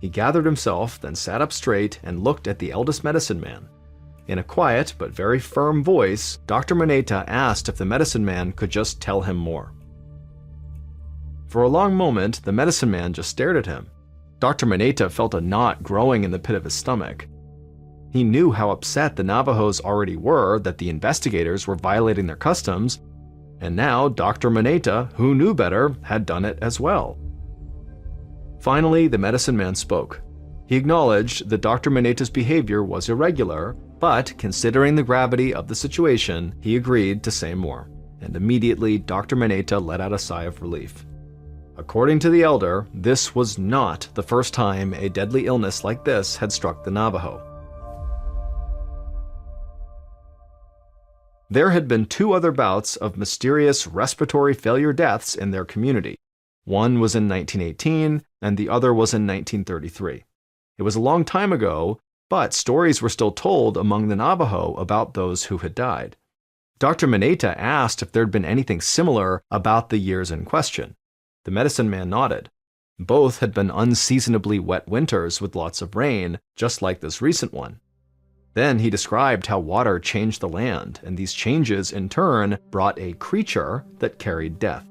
He gathered himself, then sat up straight and looked at the eldest medicine man. In a quiet but very firm voice, Dr. Muneta asked if the medicine man could just tell him more. For a long moment, the medicine man just stared at him. Dr. Muneta felt a knot growing in the pit of his stomach. He knew how upset the Navajos already were that the investigators were violating their customs, and now Dr. Muneta, who knew better, had done it as well. Finally, the medicine man spoke. He acknowledged that Dr. Muneta's behavior was irregular, but considering the gravity of the situation, he agreed to say more, and immediately Dr. Muneta let out a sigh of relief. According to the elder, this was not the first time a deadly illness like this had struck the Navajo. There had been 2 other bouts of mysterious respiratory failure deaths in their community. One was in 1918, and the other was in 1933. It was a long time ago, but stories were still told among the Navajo about those who had died. Dr. Mineta asked if there'd been anything similar about the years in question. The medicine man nodded. Both had been unseasonably wet winters with lots of rain, just like this recent one. Then he described how water changed the land, and these changes in turn brought a creature that carried death.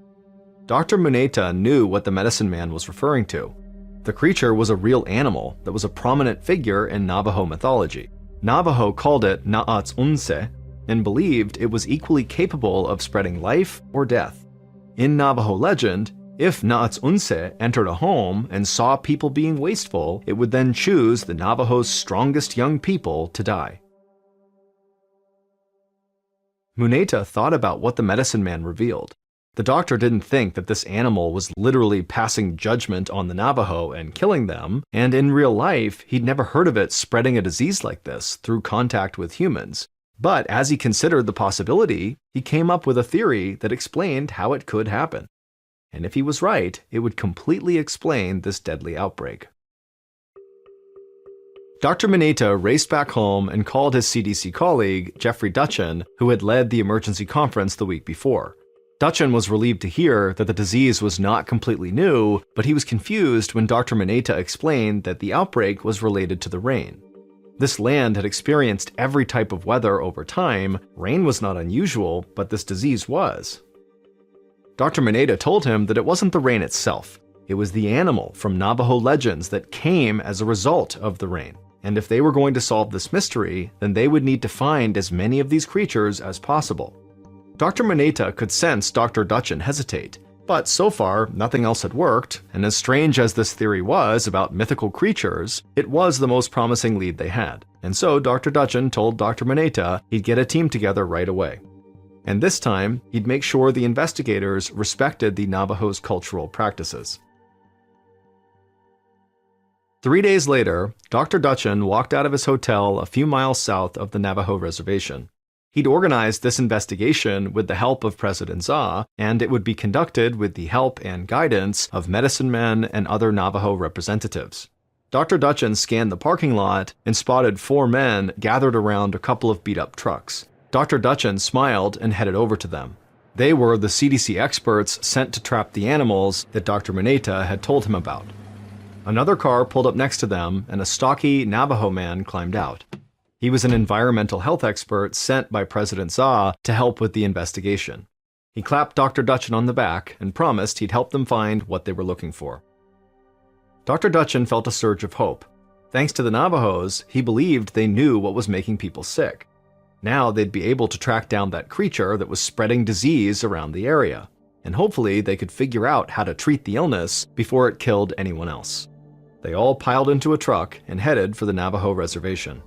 Dr. Muneta knew what the medicine man was referring to. The creature was a real animal that was a prominent figure in Navajo mythology. Navajo called it Na'atsunse and believed it was equally capable of spreading life or death. In Navajo legend, if Na'atsunse entered a home and saw people being wasteful, it would then choose the Navajo's strongest young people to die. Muneta thought about what the medicine man revealed. The doctor didn't think that this animal was literally passing judgment on the Navajo and killing them, and in real life, he'd never heard of it spreading a disease like this through contact with humans. But as he considered the possibility, he came up with a theory that explained how it could happen. And if he was right, it would completely explain this deadly outbreak. Dr. Mineta raced back home and called his CDC colleague, Jeffrey Dutchin, who had led the emergency conference the week before. Dutchin was relieved to hear that the disease was not completely new, but he was confused when Dr. Mineta explained that the outbreak was related to the rain. This land had experienced every type of weather over time. Rain was not unusual, but this disease was. Dr. Mineta told him that it wasn't the rain itself. It was the animal from Navajo legends that came as a result of the rain. And if they were going to solve this mystery, then they would need to find as many of these creatures as possible. Dr. Mineta could sense Dr. Dutchin hesitate, but so far nothing else had worked, and as strange as this theory was about mythical creatures, it was the most promising lead they had. And so Dr. Dutchin told Dr. Mineta he'd get a team together right away. And this time, he'd make sure the investigators respected the Navajo's cultural practices. 3 days later, Dr. Dutchin walked out of his hotel a few miles south of the Navajo reservation. He'd organized this investigation with the help of President Za, and it would be conducted with the help and guidance of medicine men and other Navajo representatives. Dr. Dutchin scanned the parking lot and spotted 4 men gathered around a couple of beat-up trucks. Dr. Dutchin smiled and headed over to them. They were the CDC experts sent to trap the animals that Dr. Mineta had told him about. Another car pulled up next to them, and a stocky Navajo man climbed out. He was an environmental health expert sent by President Za to help with the investigation. He clapped Dr. Dutchin on the back and promised he'd help them find what they were looking for. Dr. Dutchin felt a surge of hope. Thanks to the Navajos, he believed they knew what was making people sick. Now they'd be able to track down that creature that was spreading disease around the area, and hopefully they could figure out how to treat the illness before it killed anyone else. They all piled into a truck and headed for the Navajo reservation.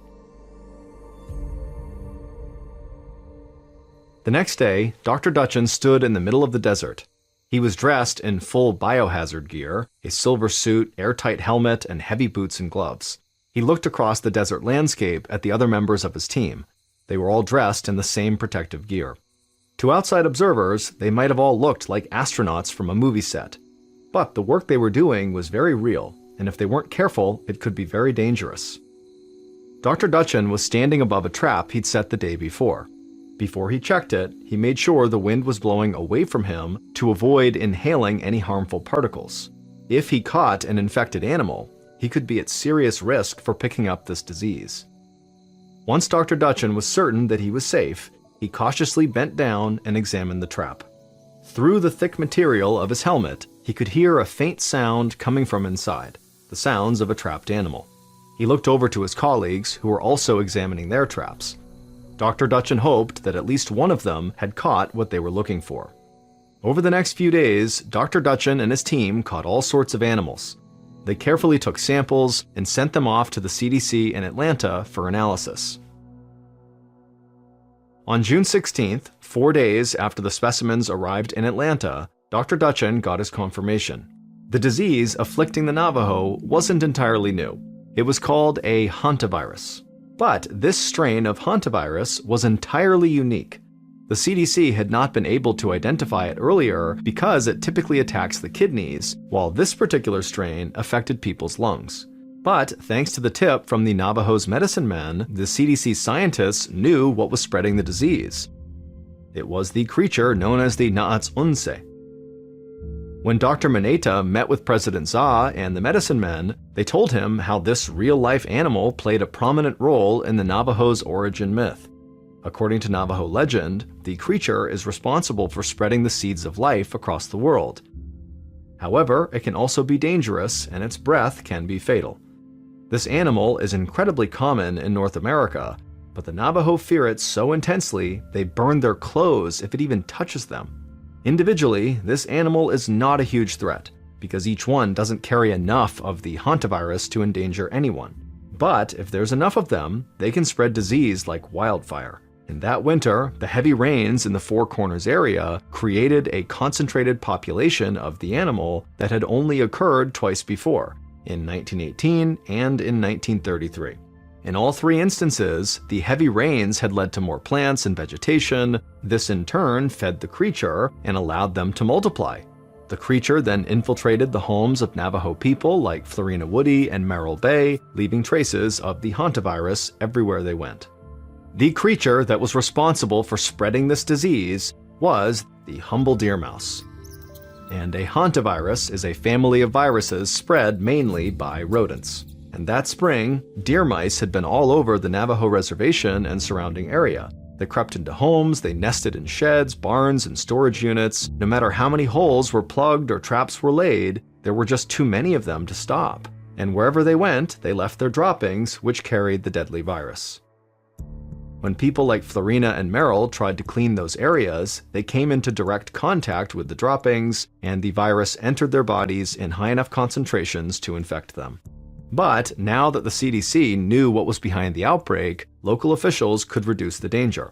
The next day, Dr. Dutchin stood in the middle of the desert. He was dressed in full biohazard gear, a silver suit, airtight helmet, and heavy boots and gloves. He looked across the desert landscape at the other members of his team. They were all dressed in the same protective gear. To outside observers, they might have all looked like astronauts from a movie set. But the work they were doing was very real, and if they weren't careful, it could be very dangerous. Dr. Dutchin was standing above a trap he'd set the day before. Before he checked it, he made sure the wind was blowing away from him to avoid inhaling any harmful particles. If he caught an infected animal, he could be at serious risk for picking up this disease. Once Dr. Dutchin was certain that he was safe, he cautiously bent down and examined the trap. Through the thick material of his helmet, he could hear a faint sound coming from inside, the sounds of a trapped animal. He looked over to his colleagues, who were also examining their traps. Dr. Dutchin hoped that at least one of them had caught what they were looking for. Over the next few days, Dr. Dutchin and his team caught all sorts of animals. They carefully took samples and sent them off to the CDC in Atlanta for analysis. On June 16th, 4 days after the specimens arrived in Atlanta, Dr. Dutchin got his confirmation. The disease afflicting the Navajo wasn't entirely new. It was called a hantavirus. But this strain of hantavirus was entirely unique. The CDC had not been able to identify it earlier because it typically attacks the kidneys, while this particular strain affected people's lungs. But thanks to the tip from the Navajo's medicine men, the CDC scientists knew what was spreading the disease. It was the creature known as the Naats Unse. When Dr. Maneta met with President Za and the medicine men, they told him how this real-life animal played a prominent role in the Navajo's origin myth. According to Navajo legend, the creature is responsible for spreading the seeds of life across the world. However, it can also be dangerous, and its breath can be fatal. This animal is incredibly common in North America, but the Navajo fear it so intensely they burn their clothes if it even touches them. Individually, this animal is not a huge threat, because each one doesn't carry enough of the hantavirus to endanger anyone. But if there's enough of them, they can spread disease like wildfire. In that winter, the heavy rains in the Four Corners area created a concentrated population of the animal that had only occurred twice before, in 1918 and in 1933. In all three instances, the heavy rains had led to more plants and vegetation. This in turn fed the creature and allowed them to multiply. The creature then infiltrated the homes of Navajo people like Florina Woody and Merrill Bay, leaving traces of the hantavirus everywhere they went. The creature that was responsible for spreading this disease was the humble deer mouse. And a hantavirus is a family of viruses spread mainly by rodents. And that spring, deer mice had been all over the Navajo reservation and surrounding area. They crept into homes, they nested in sheds, barns, and storage units. No matter how many holes were plugged or traps were laid, there were just too many of them to stop. And wherever they went, they left their droppings, which carried the deadly virus. When people like Florina and Merrill tried to clean those areas, they came into direct contact with the droppings, and the virus entered their bodies in high enough concentrations to infect them. But now that the CDC knew what was behind the outbreak, local officials could reduce the danger.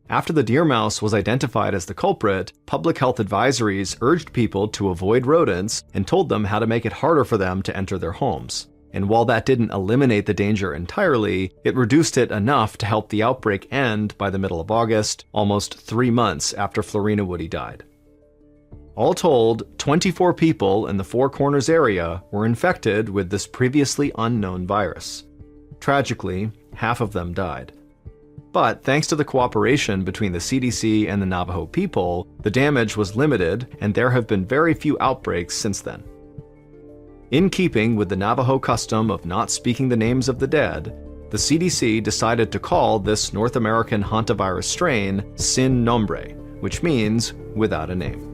After the deer mouse was identified as the culprit, public health advisories urged people to avoid rodents and told them how to make it harder for them to enter their homes. And while that didn't eliminate the danger entirely, it reduced it enough to help the outbreak end by the middle of August, almost 3 months after Florina Woody died. All told, 24 people in the Four Corners area were infected with this previously unknown virus. Tragically, half of them died. But thanks to the cooperation between the CDC and the Navajo people, the damage was limited, and there have been very few outbreaks since then. In keeping with the Navajo custom of not speaking the names of the dead, the CDC decided to call this North American hantavirus strain Sin Nombre, which means without a name.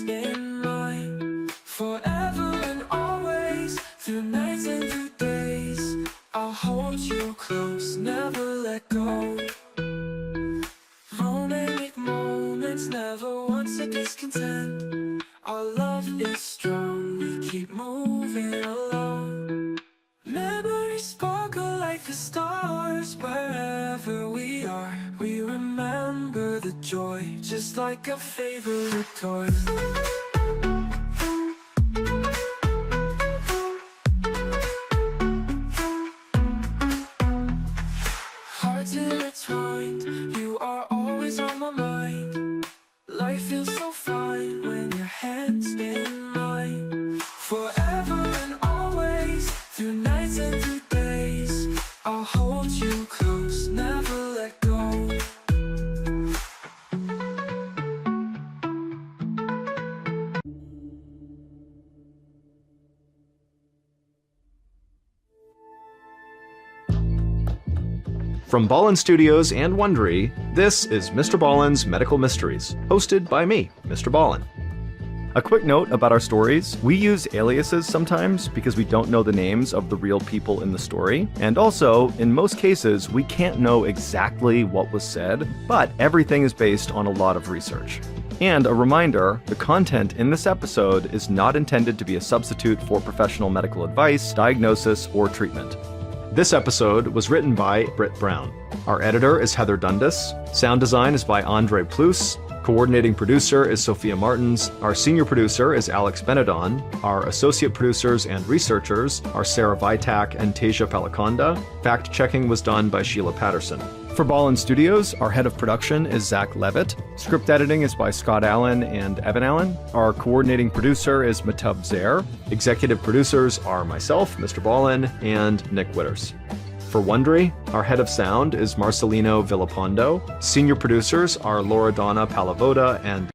In mine, forever and always, through nights and through days, I'll hold you close, never let go. Romantic moments, never once a discontent. Our love is strong, we keep moving along. Memories sparkle like the stars wherever we are. We remember the joy, just like a favorite toy. Hearts intertwined, you are always on my mind. Life feels so fine when your hand's in mine. Forever and always, through nights and through days, I'll hold you close, never let go. From Ballen Studios and Wondery, this is Mr. Ballen's Medical Mysteries, hosted by me, Mr. Ballen. A quick note about our stories: we use aliases sometimes because we don't know the names of the real people in the story, and also, in most cases, we can't know exactly what was said, but everything is based on a lot of research. And a reminder, the content in this episode is not intended to be a substitute for professional medical advice, diagnosis, or treatment. This episode was written by Britt Brown. Our editor is Heather Dundas. Sound design is by Andre Plus. Coordinating producer is Sophia Martins. Our senior producer is Alex Benedon. Our associate producers and researchers are Sarah Vitak and Tasia Palaconda. Fact-checking was done by Sheila Patterson. For Ballen Studios, our head of production is Zach Levitt. Script editing is by Scott Allen and Evan Allen. Our coordinating producer is Matub Zaire. Executive producers are myself, Mr. Ballen, and Nick Witters. For Wondery, our head of sound is Marcelino Villapondo. Senior producers are Laura Donna Palavoda and